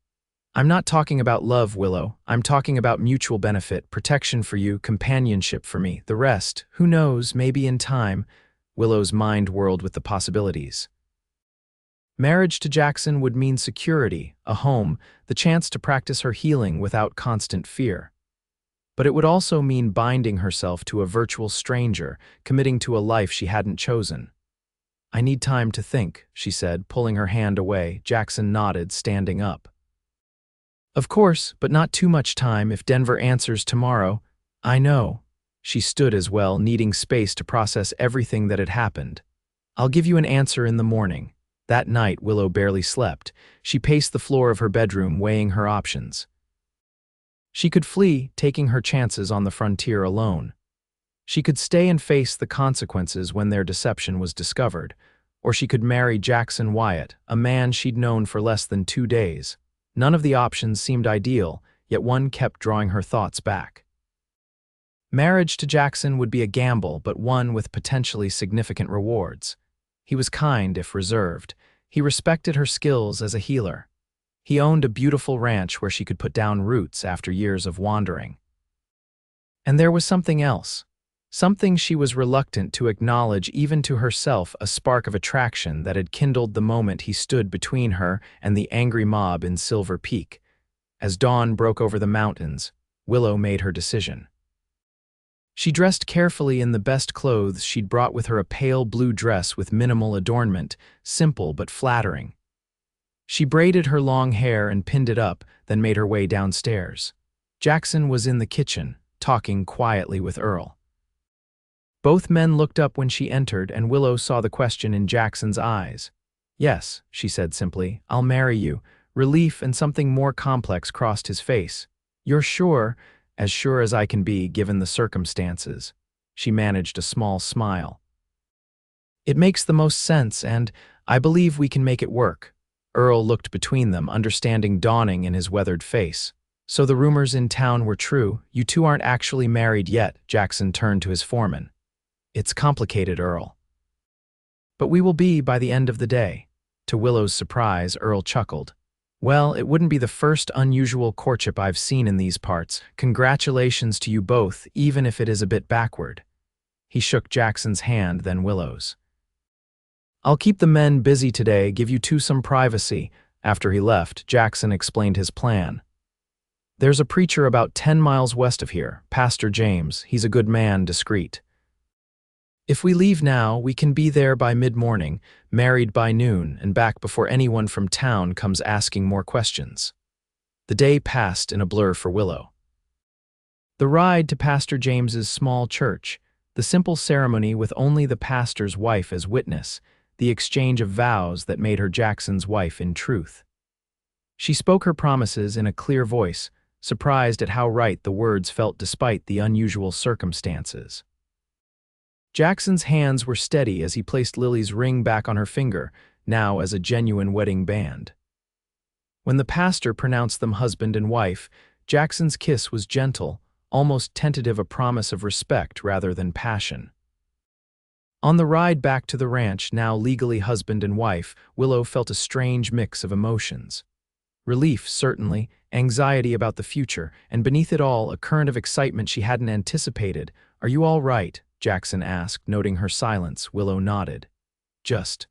I'm not talking about love, Willow. I'm talking about mutual benefit, protection for you, companionship for me. The rest, who knows, maybe in time. Willow's mind whirled with the possibilities. Marriage to Jackson would mean security, a home, the chance to practice her healing without constant fear. But it would also mean binding herself to a virtual stranger, committing to a life she hadn't chosen. I need time to think, she said, pulling her hand away. Jackson nodded, standing up. Of course, but not too much time if Denver answers tomorrow. I know. She stood as well, needing space to process everything that had happened. I'll give you an answer in the morning. That night, Willow barely slept. She paced the floor of her bedroom, weighing her options. She could flee, taking her chances on the frontier alone. She could stay and face the consequences when their deception was discovered, or she could marry Jackson Wyatt, a man she'd known for less than 2 days. None of the options seemed ideal, yet one kept drawing her thoughts back. Marriage to Jackson would be a gamble, but one with potentially significant rewards. He was kind if reserved. He respected her skills as a healer. He owned a beautiful ranch where she could put down roots after years of wandering. And there was something else. Something she was reluctant to acknowledge even to herself, a spark of attraction that had kindled the moment he stood between her and the angry mob in Silver Peak. As dawn broke over the mountains, Willow made her decision. She dressed carefully in the best clothes she'd brought with her, a pale blue dress with minimal adornment, simple but flattering. She braided her long hair and pinned it up, then made her way downstairs. Jackson was in the kitchen, talking quietly with Earl. Both men looked up when she entered, and Willow saw the question in Jackson's eyes. Yes, she said simply, I'll marry you. Relief and something more complex crossed his face. You're sure? As sure as I can be, given the circumstances. She managed a small smile. It makes the most sense, and I believe we can make it work. Earl looked between them, understanding dawning in his weathered face. So the rumors in town were true. You two aren't actually married yet. Jackson turned to his foreman. It's complicated, Earl. But we will be by the end of the day. To Willow's surprise, Earl chuckled. Well, it wouldn't be the first unusual courtship I've seen in these parts. Congratulations to you both, even if it is a bit backward. He shook Jackson's hand, then Willow's. I'll keep the men busy today, give you two some privacy. After he left, Jackson explained his plan. There's a preacher about 10 miles west of here, Pastor James. He's a good man, discreet. If we leave now, we can be there by mid-morning, married by noon, and back before anyone from town comes asking more questions. The day passed in a blur for Willow. The ride to Pastor James's small church, the simple ceremony with only the pastor's wife as witness, the exchange of vows that made her Jackson's wife in truth. She spoke her promises in a clear voice, surprised at how right the words felt despite the unusual circumstances. Jackson's hands were steady as he placed Lily's ring back on her finger, now as a genuine wedding band. When the pastor pronounced them husband and wife, Jackson's kiss was gentle, almost tentative, a promise of respect rather than passion. On the ride back to the ranch, now legally husband and wife, Willow felt a strange mix of emotions. Relief, certainly, anxiety about the future, and beneath it all, a current of excitement she hadn't anticipated. Are you all right? Jackson asked, noting her silence. Willow nodded. Just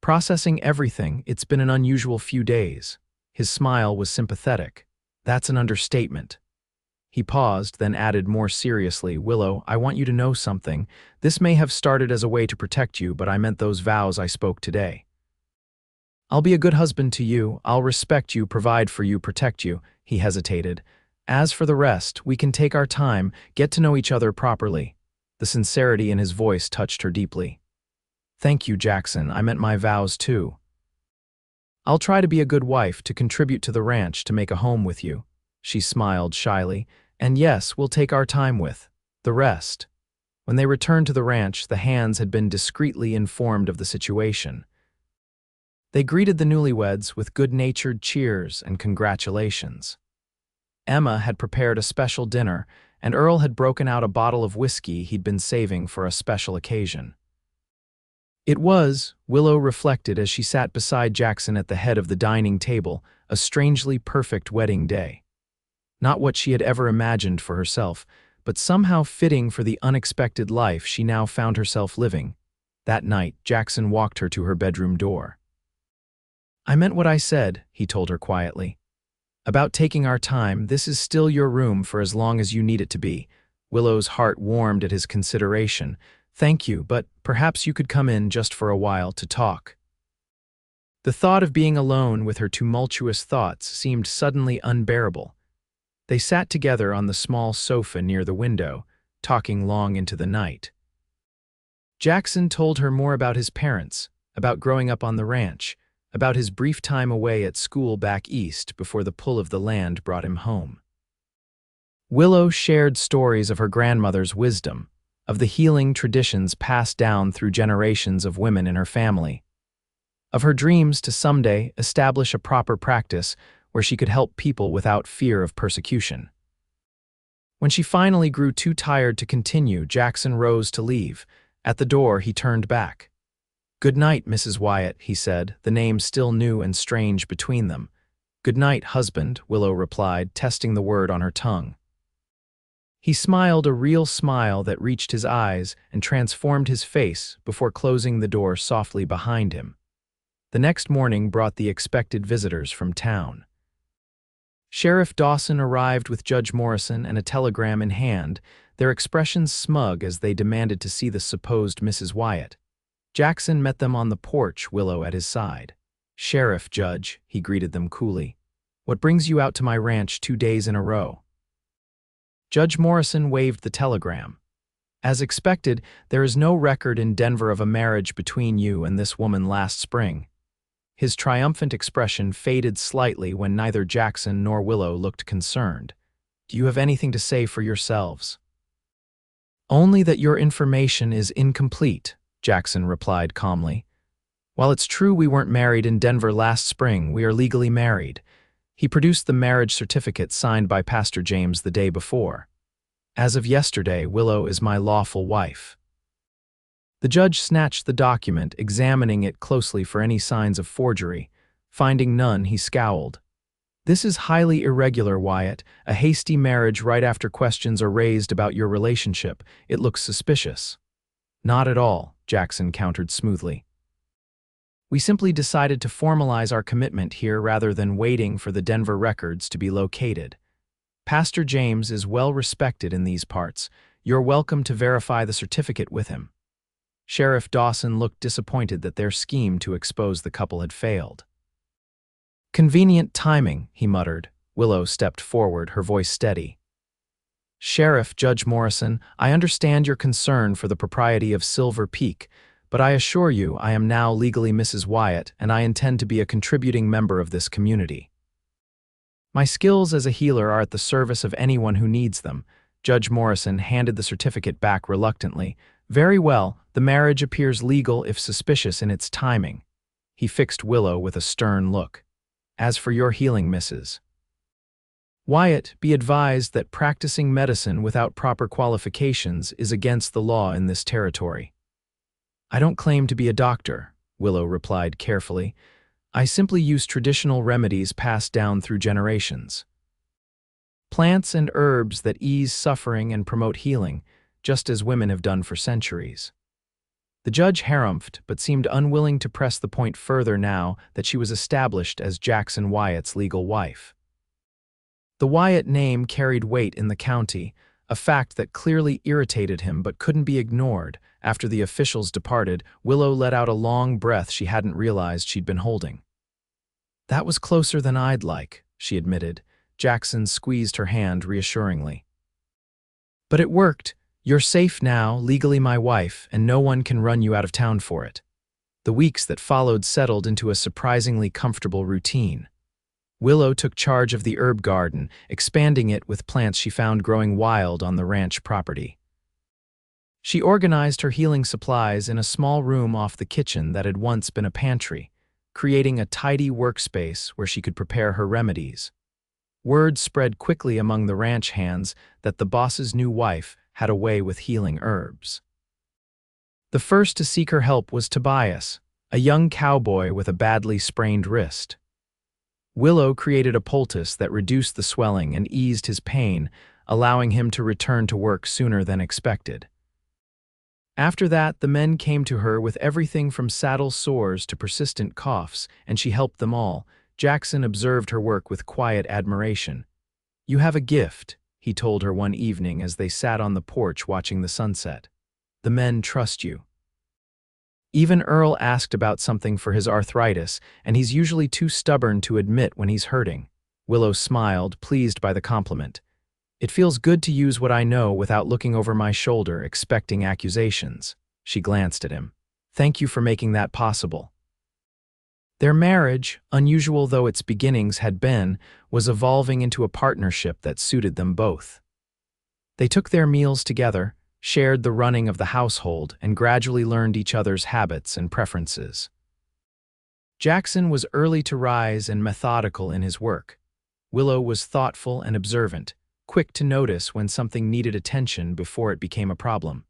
processing everything. It's been an unusual few days. His smile was sympathetic. That's an understatement. He paused, then added more seriously, Willow, I want you to know something. This may have started as a way to protect you, but I meant those vows I spoke today. I'll be a good husband to you. I'll respect you, provide for you, protect you. He hesitated. As for the rest, we can take our time, get to know each other properly. The sincerity in his voice touched her deeply. Thank you, Jackson. I meant my vows too. I'll try to be a good wife, to contribute to the ranch, to make a home with you. She smiled shyly. And yes, we'll take our time with the rest. When they returned to the ranch, the hands had been discreetly informed of the situation. They greeted the newlyweds with good-natured cheers and congratulations. Emma had prepared a special dinner, and Earl had broken out a bottle of whiskey he'd been saving for a special occasion. It was, Willow reflected as she sat beside Jackson at the head of the dining table, a strangely perfect wedding day. Not what she had ever imagined for herself, but somehow fitting for the unexpected life she now found herself living. That night, Jackson walked her to her bedroom door. I meant what I said, he told her quietly. About taking our time, this is still your room for as long as you need it to be. Willow's heart warmed at his consideration. Thank you, but perhaps you could come in just for a while to talk. The thought of being alone with her tumultuous thoughts seemed suddenly unbearable. They sat together on the small sofa near the window, talking long into the night. Jackson told her more about his parents, about growing up on the ranch, about his brief time away at school back east before the pull of the land brought him home. Willow shared stories of her grandmother's wisdom, of the healing traditions passed down through generations of women in her family, of her dreams to someday establish a proper practice where she could help people without fear of persecution. When she finally grew too tired to continue, Jackson rose to leave. At the door, he turned back. "Good night, Mrs. Wyatt," he said, the name still new and strange between them. "Good night, husband," Willow replied, testing the word on her tongue. He smiled a real smile that reached his eyes and transformed his face before closing the door softly behind him. The next morning brought the expected visitors from town. Sheriff Dawson arrived with Judge Morrison and a telegram in hand, their expressions smug as they demanded to see the supposed Mrs. Wyatt. Jackson met them on the porch, Willow at his side. "Sheriff, Judge," he greeted them coolly. "What brings you out to my ranch 2 days in a row?" Judge Morrison waved the telegram. "As expected, there is no record in Denver of a marriage between you and this woman last spring." His triumphant expression faded slightly when neither Jackson nor Willow looked concerned. "Do you have anything to say for yourselves?" "Only that your information is incomplete," Jackson replied calmly. "While it's true we weren't married in Denver last spring, we are legally married." He produced the marriage certificate signed by Pastor James the day before. "As of yesterday, Willow is my lawful wife." The judge snatched the document, examining it closely for any signs of forgery. Finding none, he scowled. "This is highly irregular, Wyatt. A hasty marriage right after questions are raised about your relationship. It looks suspicious." "Not at all," Jackson countered smoothly. "We simply decided to formalize our commitment here rather than waiting for the Denver records to be located. Pastor James is well respected in these parts. You're welcome to verify the certificate with him." Sheriff Dawson looked disappointed that their scheme to expose the couple had failed. "Convenient timing," he muttered. Willow stepped forward, her voice steady. "Sheriff, Judge Morrison, I understand your concern for the propriety of Silver Peak, but I assure you I am now legally Mrs. Wyatt, and I intend to be a contributing member of this community. My skills as a healer are at the service of anyone who needs them." Judge Morrison handed the certificate back reluctantly. "Very well, the marriage appears legal if suspicious in its timing." He fixed Willow with a stern look. "As for your healing, Mrs. Wyatt, be advised that practicing medicine without proper qualifications is against the law in this territory." "I don't claim to be a doctor," Willow replied carefully. "I simply use traditional remedies passed down through generations. Plants and herbs that ease suffering and promote healing, just as women have done for centuries." The judge harumphed, but seemed unwilling to press the point further now that she was established as Jackson Wyatt's legal wife. The Wyatt name carried weight in the county, a fact that clearly irritated him but couldn't be ignored. After the officials departed, Willow let out a long breath she hadn't realized she'd been holding. "That was closer than I'd like," she admitted. Jackson squeezed her hand reassuringly. "But it worked. You're safe now, legally my wife, and no one can run you out of town for it." The weeks that followed settled into a surprisingly comfortable routine. Willow took charge of the herb garden, expanding it with plants she found growing wild on the ranch property. She organized her healing supplies in a small room off the kitchen that had once been a pantry, creating a tidy workspace where she could prepare her remedies. Word spread quickly among the ranch hands that the boss's new wife had a way with healing herbs. The first to seek her help was Tobias, a young cowboy with a badly sprained wrist. Willow created a poultice that reduced the swelling and eased his pain, allowing him to return to work sooner than expected. After that, the men came to her with everything from saddle sores to persistent coughs, and she helped them all. Jackson observed her work with quiet admiration. "You have a gift," he told her one evening as they sat on the porch watching the sunset. "The men trust you." Even Earl asked about something for his arthritis, and he's usually too stubborn to admit when he's hurting. Willow smiled, pleased by the compliment. It feels good to use what I know without looking over my shoulder, expecting accusations. She glanced at him. Thank you for making that possible. Their marriage, unusual though its beginnings had been, was evolving into a partnership that suited them both. They took their meals together, shared the running of the household, and gradually learned each other's habits and preferences. Jackson was early to rise and methodical in his work. Willow was thoughtful and observant, quick to notice when something needed attention before it became a problem.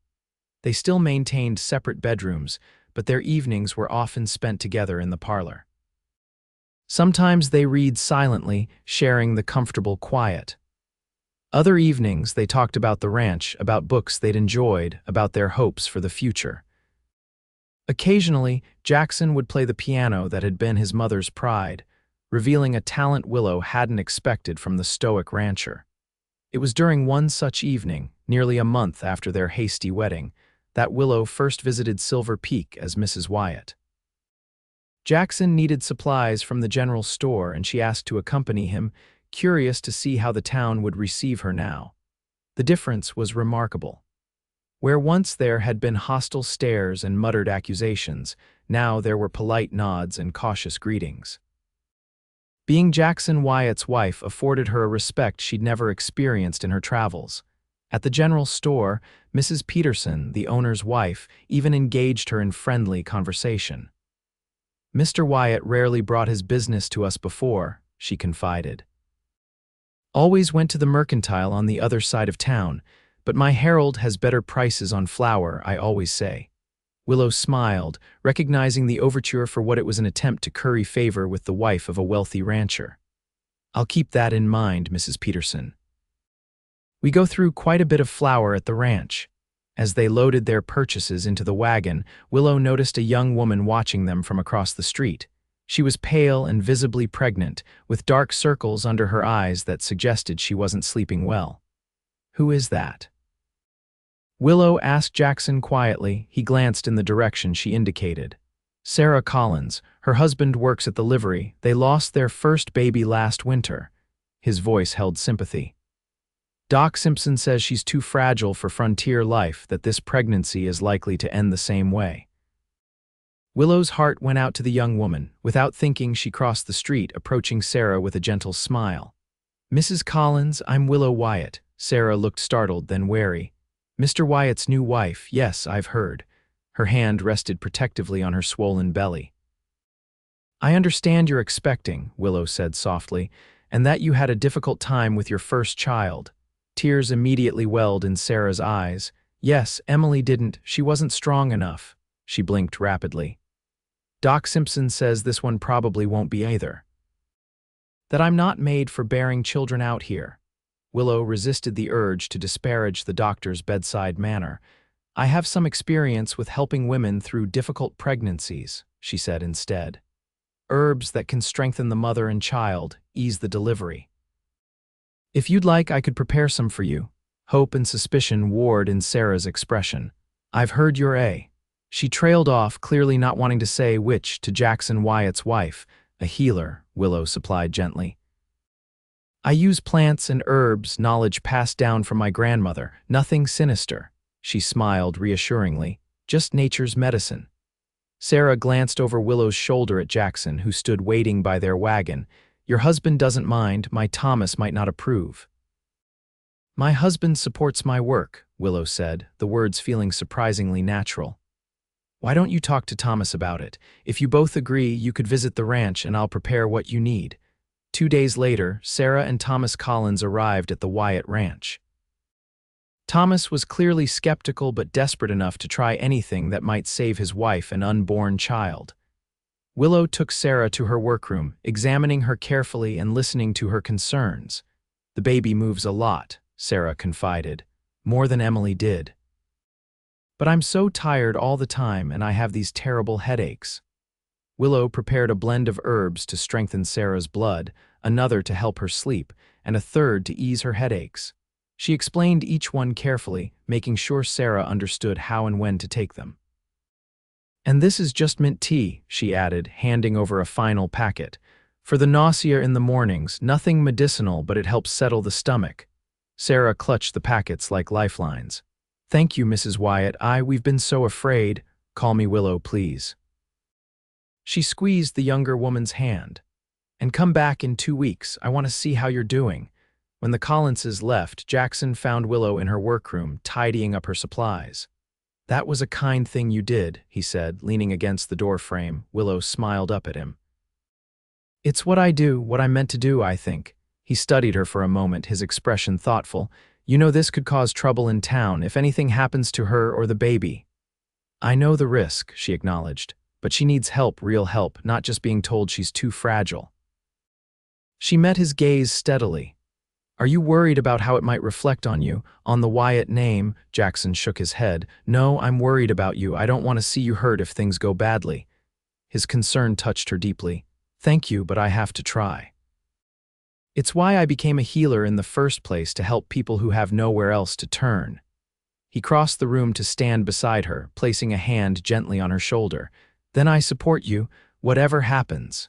They still maintained separate bedrooms, but their evenings were often spent together in the parlor. Sometimes they read silently, sharing the comfortable quiet. Other evenings they talked about the ranch, about books they'd enjoyed, about their hopes for the future. Occasionally, Jackson would play the piano that had been his mother's pride, revealing a talent Willow hadn't expected from the stoic rancher. It was during one such evening, nearly a month after their hasty wedding, that Willow first visited Silver Peak as Mrs. Wyatt. Jackson needed supplies from the general store, and she asked to accompany him, curious to see how the town would receive her now. The difference was remarkable. Where once there had been hostile stares and muttered accusations, now there were polite nods and cautious greetings. Being Jackson Wyatt's wife afforded her a respect she'd never experienced in her travels. At the general store, Mrs. Peterson, the owner's wife, even engaged her in friendly conversation. "Mr. Wyatt rarely brought his business to us before," she confided. "Always went to the mercantile on the other side of town, but my Herald has better prices on flour, I always say." Willow smiled, recognizing the overture for what it was an attempt to curry favor with the wife of a wealthy rancher. "I'll keep that in mind, Mrs. Peterson." "We go through quite a bit of flour at the ranch." As they loaded their purchases into the wagon, Willow noticed a young woman watching them from across the street. She was pale and visibly pregnant, with dark circles under her eyes that suggested she wasn't sleeping well. "Who is that?" Willow asked Jackson quietly. He glanced in the direction she indicated. "Sarah Collins. Her husband works at the livery. They lost their first baby last winter." His voice held sympathy. "Doc Simpson says she's too fragile for frontier life, that this pregnancy is likely to end the same way." Willow's heart went out to the young woman. Without thinking, she crossed the street, approaching Sarah with a gentle smile. "Mrs. Collins, I'm Willow Wyatt." Sarah looked startled, then wary. "Mr. Wyatt's new wife, yes, I've heard." Her hand rested protectively on her swollen belly. "I understand you're expecting," Willow said softly, "and that you had a difficult time with your first child." Tears immediately welled in Sarah's eyes. "Yes, Emily didn't. She wasn't strong enough." She blinked rapidly. "Doc Simpson says this one probably won't be either. That I'm not made for bearing children out here." Willow resisted the urge to disparage the doctor's bedside manner. "I have some experience with helping women through difficult pregnancies," she said instead. "Herbs that can strengthen the mother and child, ease the delivery. If you'd like, I could prepare some for you." Hope and suspicion warred in Sarah's expression. "I've heard you're a—" She trailed off, clearly not wanting to say which, to Jackson Wyatt's wife. "A healer," Willow supplied gently. "I use plants and herbs, knowledge passed down from my grandmother. Nothing sinister." She smiled reassuringly. "Just nature's medicine." Sarah glanced over Willow's shoulder at Jackson, who stood waiting by their wagon. "Your husband doesn't mind. My Thomas might not approve." "My husband supports my work," Willow said, the words feeling surprisingly natural. "Why don't you talk to Thomas about it? If you both agree, you could visit the ranch and I'll prepare what you need." 2 days later, Sarah and Thomas Collins arrived at the Wyatt Ranch. Thomas was clearly skeptical but desperate enough to try anything that might save his wife and unborn child. Willow took Sarah to her workroom, examining her carefully and listening to her concerns. "The baby moves a lot," Sarah confided, "more than Emily did. But I'm so tired all the time and I have these terrible headaches." Willow prepared a blend of herbs to strengthen Sarah's blood, another to help her sleep, and a third to ease her headaches. She explained each one carefully, making sure Sarah understood how and when to take them. And this is just mint tea, she added, handing over a final packet. For the nausea in the mornings, nothing medicinal, but it helps settle the stomach. Sarah clutched the packets like lifelines. Thank you, Mrs. Wyatt. We've been so afraid. Call me Willow, please. She squeezed the younger woman's hand. And come back in 2 weeks. I want to see how you're doing. When the Collinses left, Jackson found Willow in her workroom, tidying up her supplies. That was a kind thing you did, he said, leaning against the door frame. Willow smiled up at him. It's what I do, what I'm meant to do, I think. He studied her for a moment, his expression thoughtful. You know this could cause trouble in town if anything happens to her or the baby. I know the risk, she acknowledged, but she needs help, real help, not just being told she's too fragile. She met his gaze steadily. Are you worried about how it might reflect on you, on the Wyatt name? Jackson shook his head. No, I'm worried about you. I don't want to see you hurt if things go badly. His concern touched her deeply. Thank you, but I have to try. It's why I became a healer in the first place, to help people who have nowhere else to turn. He crossed the room to stand beside her, placing a hand gently on her shoulder. Then I support you, whatever happens.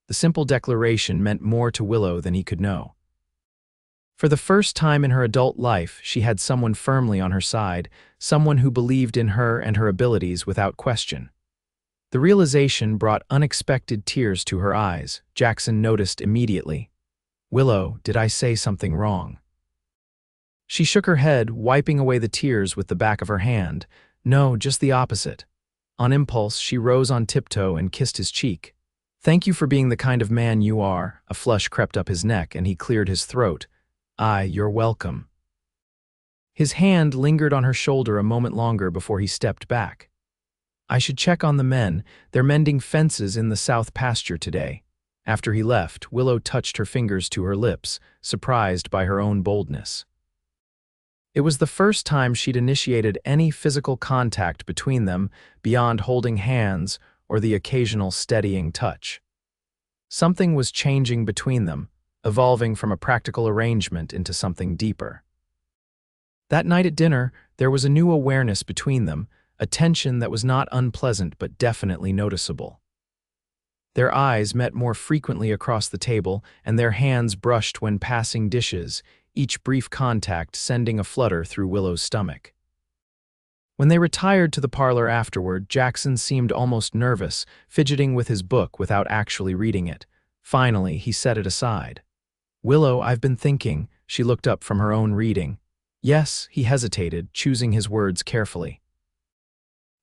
The simple declaration meant more to Willow than he could know. For the first time in her adult life, she had someone firmly on her side, someone who believed in her and her abilities without question. The realization brought unexpected tears to her eyes. Jackson noticed immediately. Willow, did I say something wrong? She shook her head, wiping away the tears with the back of her hand. No, just the opposite. On impulse, she rose on tiptoe and kissed his cheek. Thank you for being the kind of man you are. A flush crept up his neck and he cleared his throat. You're welcome. His hand lingered on her shoulder a moment longer before he stepped back. I should check on the men. They're mending fences in the south pasture today. After he left, Willow touched her fingers to her lips, surprised by her own boldness. It was the first time she'd initiated any physical contact between them beyond holding hands or the occasional steadying touch. Something was changing between them, evolving from a practical arrangement into something deeper. That night at dinner, there was a new awareness between them, a tension that was not unpleasant but definitely noticeable. Their eyes met more frequently across the table, and their hands brushed when passing dishes, each brief contact sending a flutter through Willow's stomach. When they retired to the parlor afterward, Jackson seemed almost nervous, fidgeting with his book without actually reading it. Finally, he set it aside. Willow, I've been thinking. She looked up from her own reading. Yes, he hesitated, choosing his words carefully.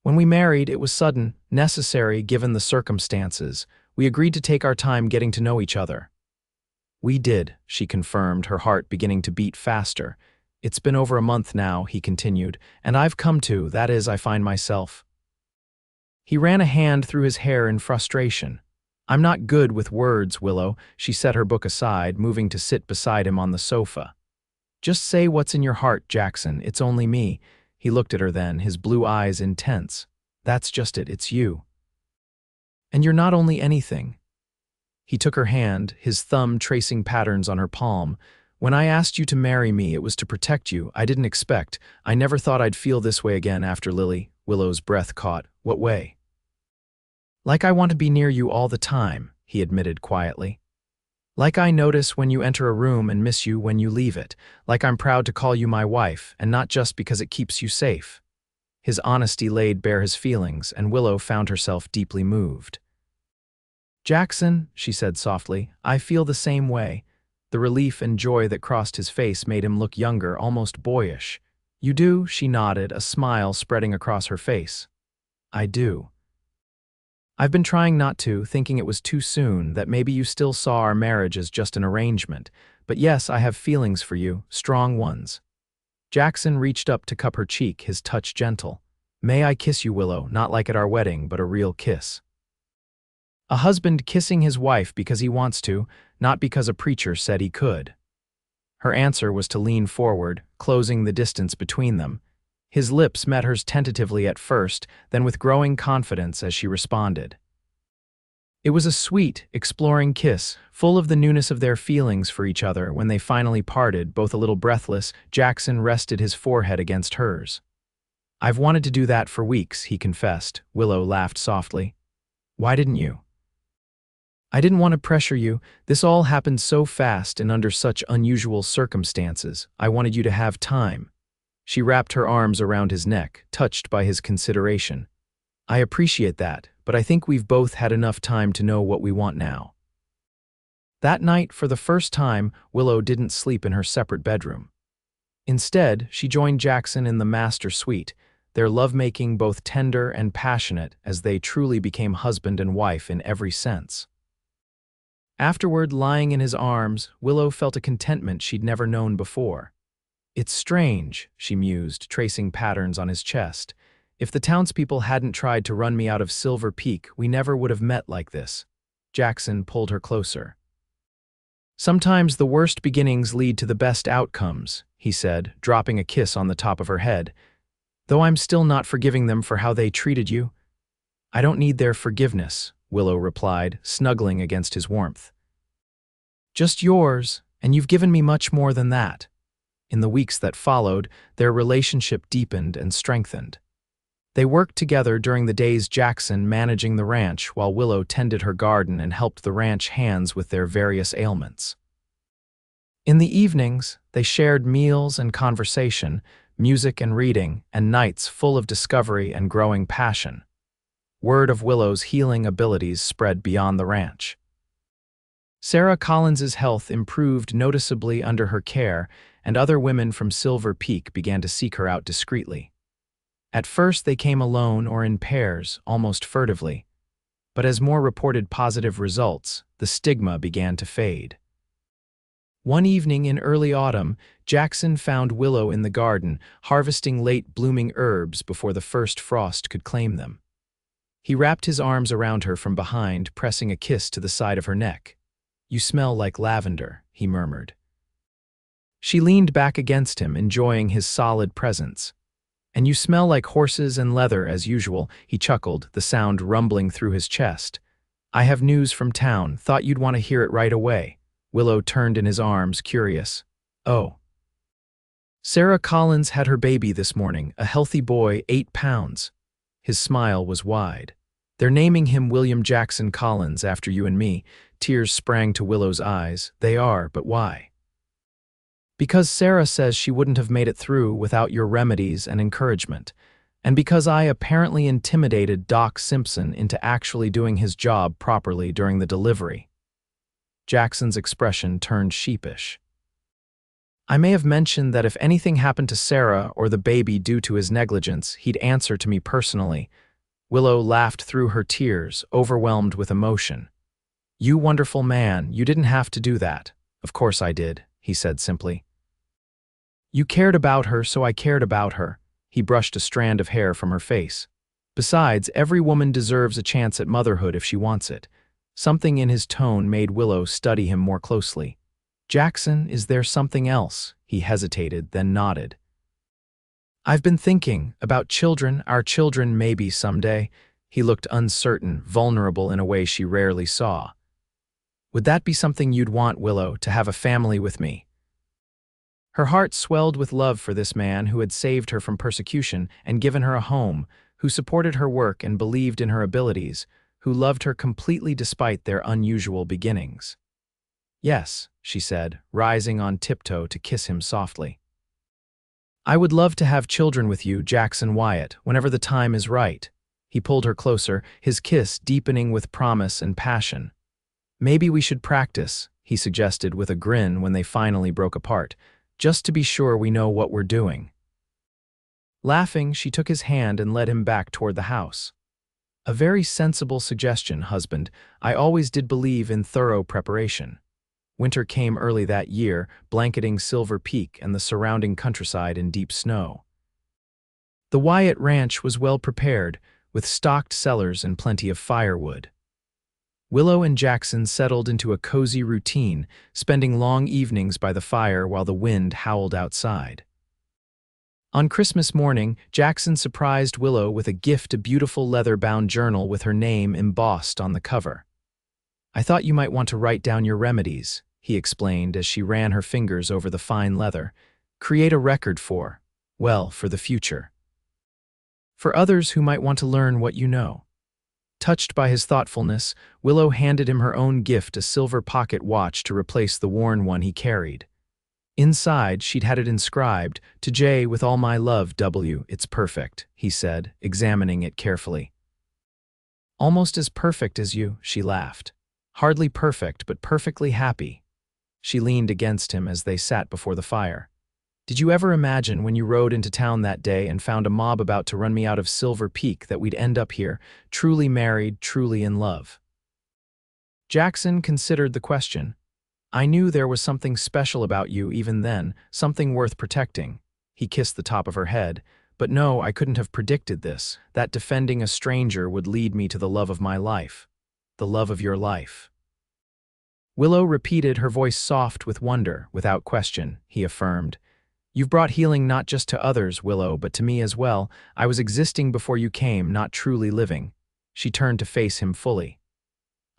When we married, it was sudden, necessary given the circumstances. We agreed to take our time getting to know each other. We did, she confirmed, her heart beginning to beat faster. It's been over a month now, he continued, and I've come to, that is, I find myself. He ran a hand through his hair in frustration. I'm not good with words, Willow. She set her book aside, moving to sit beside him on the sofa. Just say what's in your heart, Jackson. It's only me. He looked at her then, his blue eyes intense. That's just it, it's you. And you're not only anything. He took her hand, his thumb tracing patterns on her palm. When I asked you to marry me, it was to protect you. I didn't expect. I never thought I'd feel this way again after Lily. Willow's breath caught. What way? Like I want to be near you all the time, he admitted quietly. Like I notice when you enter a room and miss you when you leave it. Like I'm proud to call you my wife, and not just because it keeps you safe. His honesty laid bare his feelings, and Willow found herself deeply moved. Jackson, she said softly, I feel the same way. The relief and joy that crossed his face made him look younger, almost boyish. You do? She nodded, a smile spreading across her face. I do. I've been trying not to, thinking it was too soon, that maybe you still saw our marriage as just an arrangement. But yes, I have feelings for you, strong ones. Jackson reached up to cup her cheek, his touch gentle. May I kiss you, Willow, not like at our wedding, but a real kiss. A husband kissing his wife because he wants to, not because a preacher said he could. Her answer was to lean forward, closing the distance between them. His lips met hers tentatively at first, then with growing confidence as she responded. It was a sweet, exploring kiss, full of the newness of their feelings for each other. When they finally parted, both a little breathless, Jackson rested his forehead against hers. I've wanted to do that for weeks, he confessed. Willow laughed softly. Why didn't you? I didn't want to pressure you. This all happened so fast and under such unusual circumstances. I wanted you to have time. She wrapped her arms around his neck, touched by his consideration. I appreciate that, but I think we've both had enough time to know what we want now. That night, for the first time, Willow didn't sleep in her separate bedroom. Instead, she joined Jackson in the master suite, their lovemaking both tender and passionate as they truly became husband and wife in every sense. Afterward, lying in his arms, Willow felt a contentment she'd never known before. It's strange, she mused, tracing patterns on his chest. If the townspeople hadn't tried to run me out of Silver Peak, we never would have met like this. Jackson pulled her closer. Sometimes the worst beginnings lead to the best outcomes, he said, dropping a kiss on the top of her head. Though I'm still not forgiving them for how they treated you. I don't need their forgiveness, Willow replied, snuggling against his warmth. Just yours, and you've given me much more than that. In the weeks that followed, their relationship deepened and strengthened. They worked together during the days Jackson managing the ranch while Willow tended her garden and helped the ranch hands with their various ailments. In the evenings, they shared meals and conversation, music and reading, and nights full of discovery and growing passion. Word of Willow's healing abilities spread beyond the ranch. Sarah Collins's health improved noticeably under her care, and other women from Silver Peak began to seek her out discreetly. At first they came alone or in pairs, almost furtively. But as more reported positive results, the stigma began to fade. One evening in early autumn, Jackson found Willow in the garden, harvesting late-blooming herbs before the first frost could claim them. He wrapped his arms around her from behind, pressing a kiss to the side of her neck. You smell like lavender, he murmured. She leaned back against him, enjoying his solid presence. And you smell like horses and leather as usual, he chuckled, the sound rumbling through his chest. I have news from town, thought you'd want to hear it right away. Willow turned in his arms, curious. Oh. Sarah Collins had her baby this morning, a healthy boy, 8 pounds. His smile was wide. They're naming him William Jackson Collins after you and me. Tears sprang to Willow's eyes. They are, but why? Because Sarah says she wouldn't have made it through without your remedies and encouragement. And because I apparently intimidated Doc Simpson into actually doing his job properly during the delivery. Jackson's expression turned sheepish. I may have mentioned that if anything happened to Sarah or the baby due to his negligence, he'd answer to me personally. Willow laughed through her tears, overwhelmed with emotion. You wonderful man, you didn't have to do that. Of course I did, he said simply. You cared about her, so I cared about her. He brushed a strand of hair from her face. Besides, every woman deserves a chance at motherhood if she wants it. Something in his tone made Willow study him more closely. Jackson, is there something else? He hesitated, then nodded. I've been thinking about children, our children maybe someday. He looked uncertain, vulnerable in a way she rarely saw. Would that be something you'd want, Willow, to have a family with me? Her heart swelled with love for this man who had saved her from persecution and given her a home, who supported her work and believed in her abilities, who loved her completely despite their unusual beginnings. Yes, she said, rising on tiptoe to kiss him softly. I would love to have children with you, Jackson Wyatt, whenever the time is right. He pulled her closer, his kiss deepening with promise and passion. Maybe we should practice, he suggested with a grin when they finally broke apart, just to be sure we know what we're doing. Laughing, she took his hand and led him back toward the house. A very sensible suggestion, husband. I always did believe in thorough preparation. Winter came early that year, blanketing Silver Peak and the surrounding countryside in deep snow. The Wyatt Ranch was well prepared, with stocked cellars and plenty of firewood. Willow and Jackson settled into a cozy routine, spending long evenings by the fire while the wind howled outside. On Christmas morning, Jackson surprised Willow with a gift, a beautiful leather-bound journal with her name embossed on the cover. I thought you might want to write down your remedies, he explained as she ran her fingers over the fine leather. Create a record for the future. for others who might want to learn what you know." Touched by his thoughtfulness, Willow handed him her own gift, a silver pocket watch to replace the worn one he carried. Inside, she'd had it inscribed, "To Jay with all my love, W. It's perfect," he said, examining it carefully. "Almost as perfect as you," she laughed. "Hardly perfect, but perfectly happy." She leaned against him as they sat before the fire. "Did you ever imagine when you rode into town that day and found a mob about to run me out of Silver Peak that we'd end up here, truly married, truly in love?" Jackson considered the question. "I knew there was something special about you even then, something worth protecting." He kissed the top of her head. "But no, I couldn't have predicted this, that defending a stranger would lead me to the love of my life. The love of your life." Willow repeated, her voice soft with wonder. "Without question," he affirmed. "You've brought healing not just to others, Willow, but to me as well. I was existing before you came, not truly living." She turned to face him fully.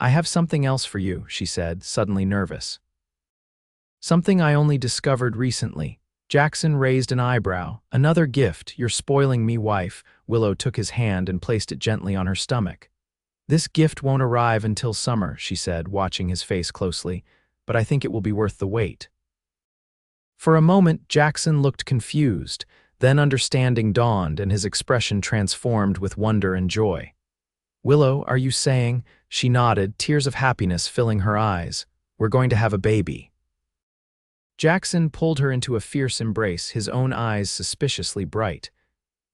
"I have something else for you," she said, suddenly nervous. "Something I only discovered recently." Jackson raised an eyebrow. "Another gift, you're spoiling me, wife." Willow took his hand and placed it gently on her stomach. "This gift won't arrive until summer," she said, watching his face closely, "but I think it will be worth the wait." For a moment, Jackson looked confused, then understanding dawned and his expression transformed with wonder and joy. "Willow, are you saying?" She nodded, tears of happiness filling her eyes. "We're going to have a baby." Jackson pulled her into a fierce embrace, his own eyes suspiciously bright.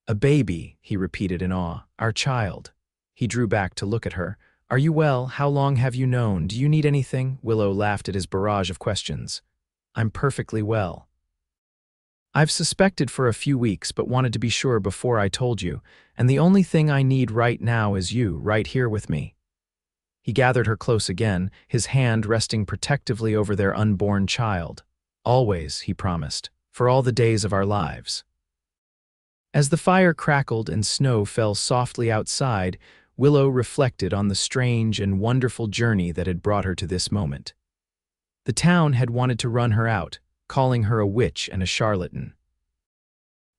"A baby," he repeated in awe. "Our child." He drew back to look at her. "Are you well? How long have you known? Do you need anything?" Willow laughed at his barrage of questions. "I'm perfectly well. I've suspected for a few weeks, but wanted to be sure before I told you, and the only thing I need right now is you, right here with me." He gathered her close again, his hand resting protectively over their unborn child. "Always," he promised, "for all the days of our lives." As the fire crackled and snow fell softly outside, Willow reflected on the strange and wonderful journey that had brought her to this moment. The town had wanted to run her out, calling her a witch and a charlatan.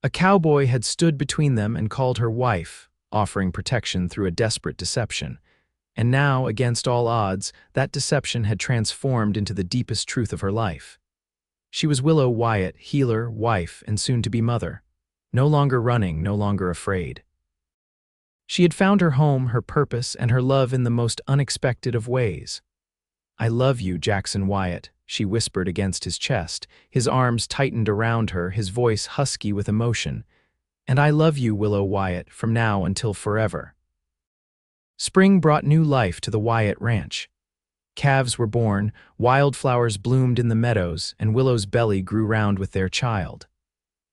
A cowboy had stood between them and called her wife, offering protection through a desperate deception. And now, against all odds, that deception had transformed into the deepest truth of her life. She was Willow Wyatt, healer, wife, and soon-to-be mother. No longer running, no longer afraid. She had found her home, her purpose, and her love in the most unexpected of ways. "I love you, Jackson Wyatt," she whispered against his chest, his arms tightened around her, his voice husky with emotion. "And I love you, Willow Wyatt, from now until forever." Spring brought new life to the Wyatt ranch. Calves were born, wildflowers bloomed in the meadows, and Willow's belly grew round with their child.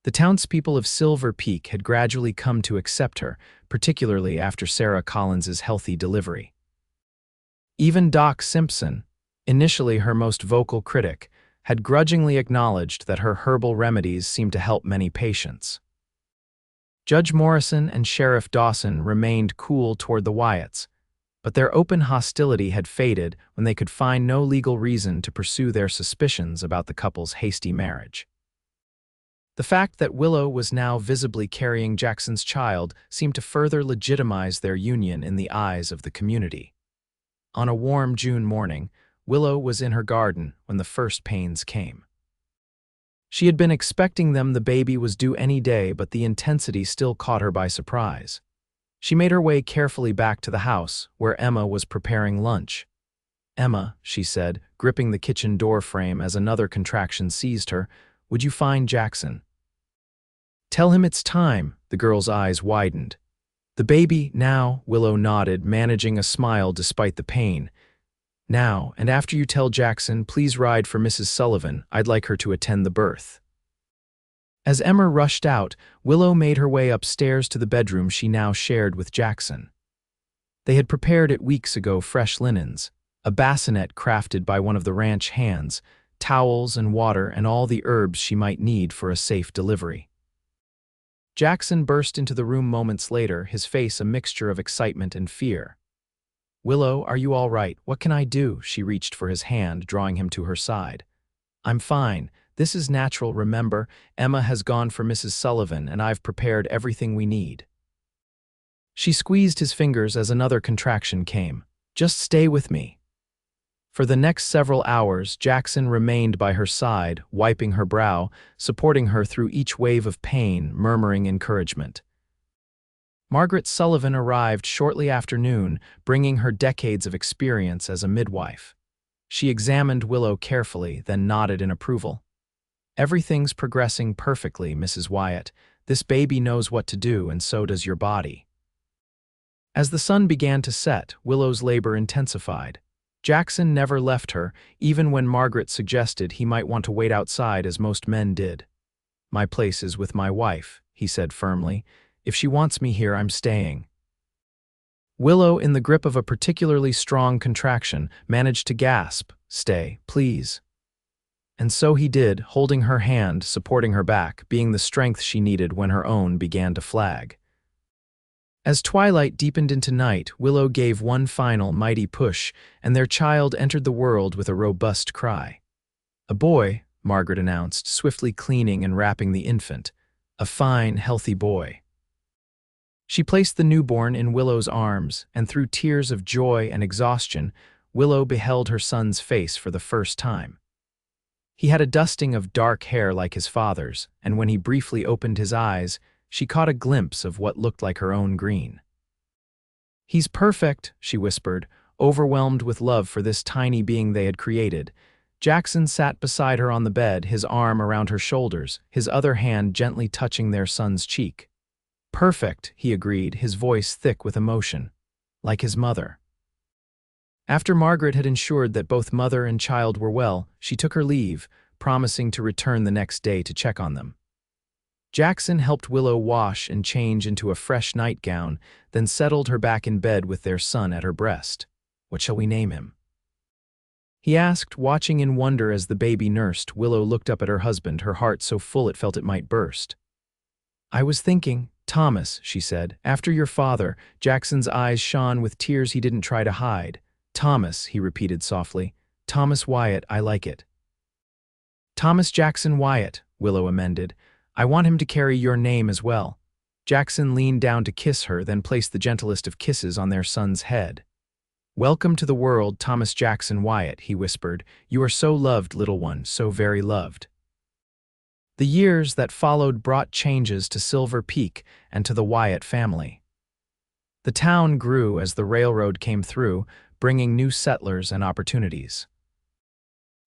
The townspeople of Silver Peak had gradually come to accept her, particularly after Sarah Collins's healthy delivery. Even Doc Simpson, initially her most vocal critic, had grudgingly acknowledged that her herbal remedies seemed to help many patients. Judge Morrison and Sheriff Dawson remained cool toward the Wyatts, but their open hostility had faded when they could find no legal reason to pursue their suspicions about the couple's hasty marriage. The fact that Willow was now visibly carrying Jackson's child seemed to further legitimize their union in the eyes of the community. On a warm June morning, Willow was in her garden when the first pains came. She had been expecting them, the baby was due any day, but the intensity still caught her by surprise. She made her way carefully back to the house, where Emma was preparing lunch. "Emma," she said, gripping the kitchen door frame as another contraction seized her, "would you find Jackson?" "Tell him it's time," the girl's eyes widened. "The baby, now," Willow nodded, managing a smile despite the pain. "Now, and after you tell Jackson, please ride for Mrs. Sullivan. I'd like her to attend the birth." As Emma rushed out, Willow made her way upstairs to the bedroom she now shared with Jackson. They had prepared it weeks ago, fresh linens, a bassinet crafted by one of the ranch hands, towels and water and all the herbs she might need for a safe delivery. Jackson burst into the room moments later, his face a mixture of excitement and fear. "Willow, are you all right? What can I do?" She reached for his hand, drawing him to her side. "I'm fine. This is natural, remember. Emma has gone for Mrs. Sullivan, and I've prepared everything we need." She squeezed his fingers as another contraction came. "Just stay with me." For the next several hours, Jackson remained by her side, wiping her brow, supporting her through each wave of pain, murmuring encouragement. Margaret Sullivan arrived shortly after noon, bringing her decades of experience as a midwife. She examined Willow carefully, then nodded in approval. "Everything's progressing perfectly, Mrs. Wyatt. This baby knows what to do, and so does your body." As the sun began to set, Willow's labor intensified. Jackson never left her, even when Margaret suggested he might want to wait outside as most men did. "My place is with my wife," he said firmly. "If she wants me here, I'm staying." Willow, in the grip of a particularly strong contraction, managed to gasp, "Stay, please." And so he did, holding her hand, supporting her back, being the strength she needed when her own began to flag. As twilight deepened into night, Willow gave one final, mighty push, and their child entered the world with a robust cry. "A boy," Margaret announced, swiftly cleaning and wrapping the infant. "A fine, healthy boy." She placed the newborn in Willow's arms, and through tears of joy and exhaustion, Willow beheld her son's face for the first time. He had a dusting of dark hair like his father's, and when he briefly opened his eyes, she caught a glimpse of what looked like her own green. "He's perfect," she whispered, overwhelmed with love for this tiny being they had created. Jackson sat beside her on the bed, his arm around her shoulders, his other hand gently touching their son's cheek. "Perfect," he agreed, his voice thick with emotion. "Like his mother." After Margaret had ensured that both mother and child were well, she took her leave, promising to return the next day to check on them. Jackson helped Willow wash and change into a fresh nightgown, then settled her back in bed with their son at her breast. "What shall we name him?" he asked, watching in wonder as the baby nursed. Willow looked up at her husband, her heart so full it felt it might burst. "I was thinking, Thomas," she said. "After your father." Jackson's eyes shone with tears he didn't try to hide. "Thomas," he repeated softly. "Thomas Wyatt, I like it." "Thomas Jackson Wyatt," Willow amended. "I want him to carry your name as well." Jackson leaned down to kiss her, then placed the gentlest of kisses on their son's head. "Welcome to the world, Thomas Jackson Wyatt," he whispered. "You are so loved, little one, so very loved." The years that followed brought changes to Silver Peak and to the Wyatt family. The town grew as the railroad came through, bringing new settlers and opportunities.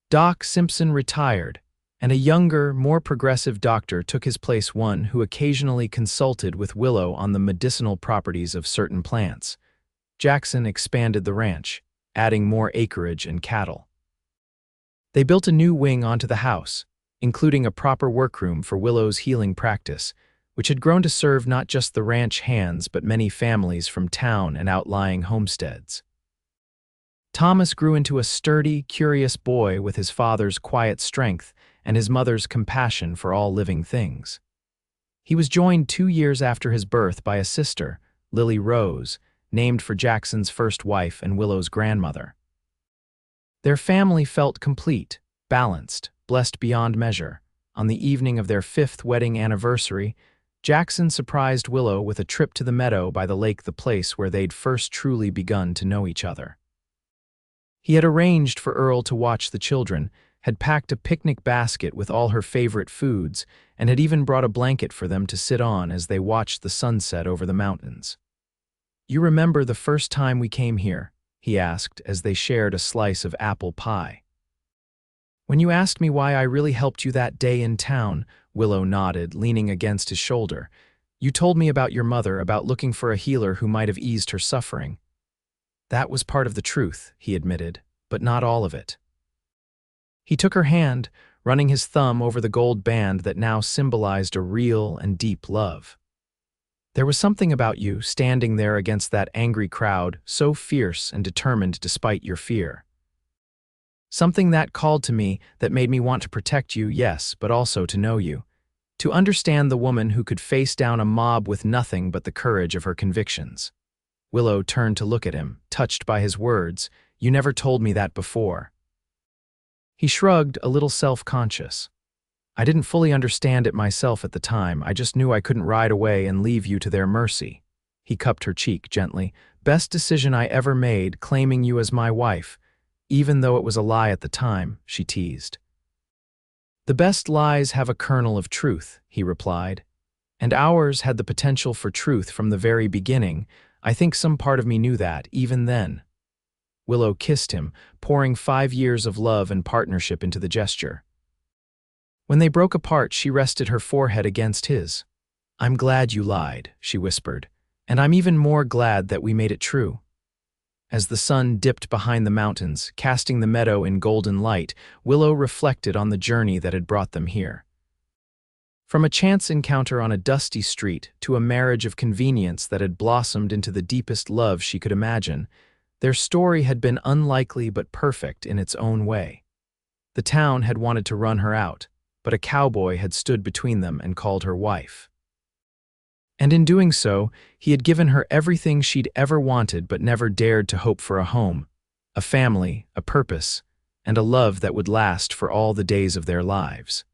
Doc Simpson retired, and a younger, more progressive doctor took his place, one who occasionally consulted with Willow on the medicinal properties of certain plants. Jackson expanded the ranch, adding more acreage and cattle. They built a new wing onto the house, including a proper workroom for Willow's healing practice, which had grown to serve not just the ranch hands but many families from town and outlying homesteads. Thomas grew into a sturdy, curious boy with his father's quiet strength and his mother's compassion for all living things. He was joined 2 years after his birth by a sister, Lily Rose, named for Jackson's first wife and Willow's grandmother. Their family felt complete, balanced, blessed beyond measure. On the evening of their 5th wedding anniversary, Jackson surprised Willow with a trip to the meadow by the lake, the place where they'd first truly begun to know each other. He had arranged for Earl to watch the children, had packed a picnic basket with all her favorite foods, and had even brought a blanket for them to sit on as they watched the sunset over the mountains. "You remember the first time we came here?" he asked as they shared a slice of apple pie. "When you asked me why I really helped you that day in town," Willow nodded, leaning against his shoulder. "You told me about your mother, about looking for a healer who might have eased her suffering." "That was part of the truth," he admitted, "but not all of it." He took her hand, running his thumb over the gold band that now symbolized a real and deep love. "There was something about you, standing there against that angry crowd, so fierce and determined despite your fear. Something that called to me, that made me want to protect you, yes, but also to know you. To understand the woman who could face down a mob with nothing but the courage of her convictions." Willow turned to look at him, touched by his words. "You never told me that before." He shrugged, a little self-conscious. "I didn't fully understand it myself at the time. I just knew I couldn't ride away and leave you to their mercy." He cupped her cheek gently. Best decision I ever made, claiming you as my wife, even though it was a lie at the time, she teased. The best lies have a kernel of truth, he replied. And ours had the potential for truth from the very beginning. I think some part of me knew that, even then. Willow kissed him, pouring 5 years of love and partnership into the gesture. When they broke apart, she rested her forehead against his. I'm glad you lied, she whispered, and I'm even more glad that we made it true. As the sun dipped behind the mountains, casting the meadow in golden light, Willow reflected on the journey that had brought them here. From a chance encounter on a dusty street to a marriage of convenience that had blossomed into the deepest love she could imagine, their story had been unlikely but perfect in its own way. The town had wanted to run her out, but a cowboy had stood between them and called her wife. And in doing so, he had given her everything she'd ever wanted but never dared to hope for: a home, a family, a purpose, and a love that would last for all the days of their lives.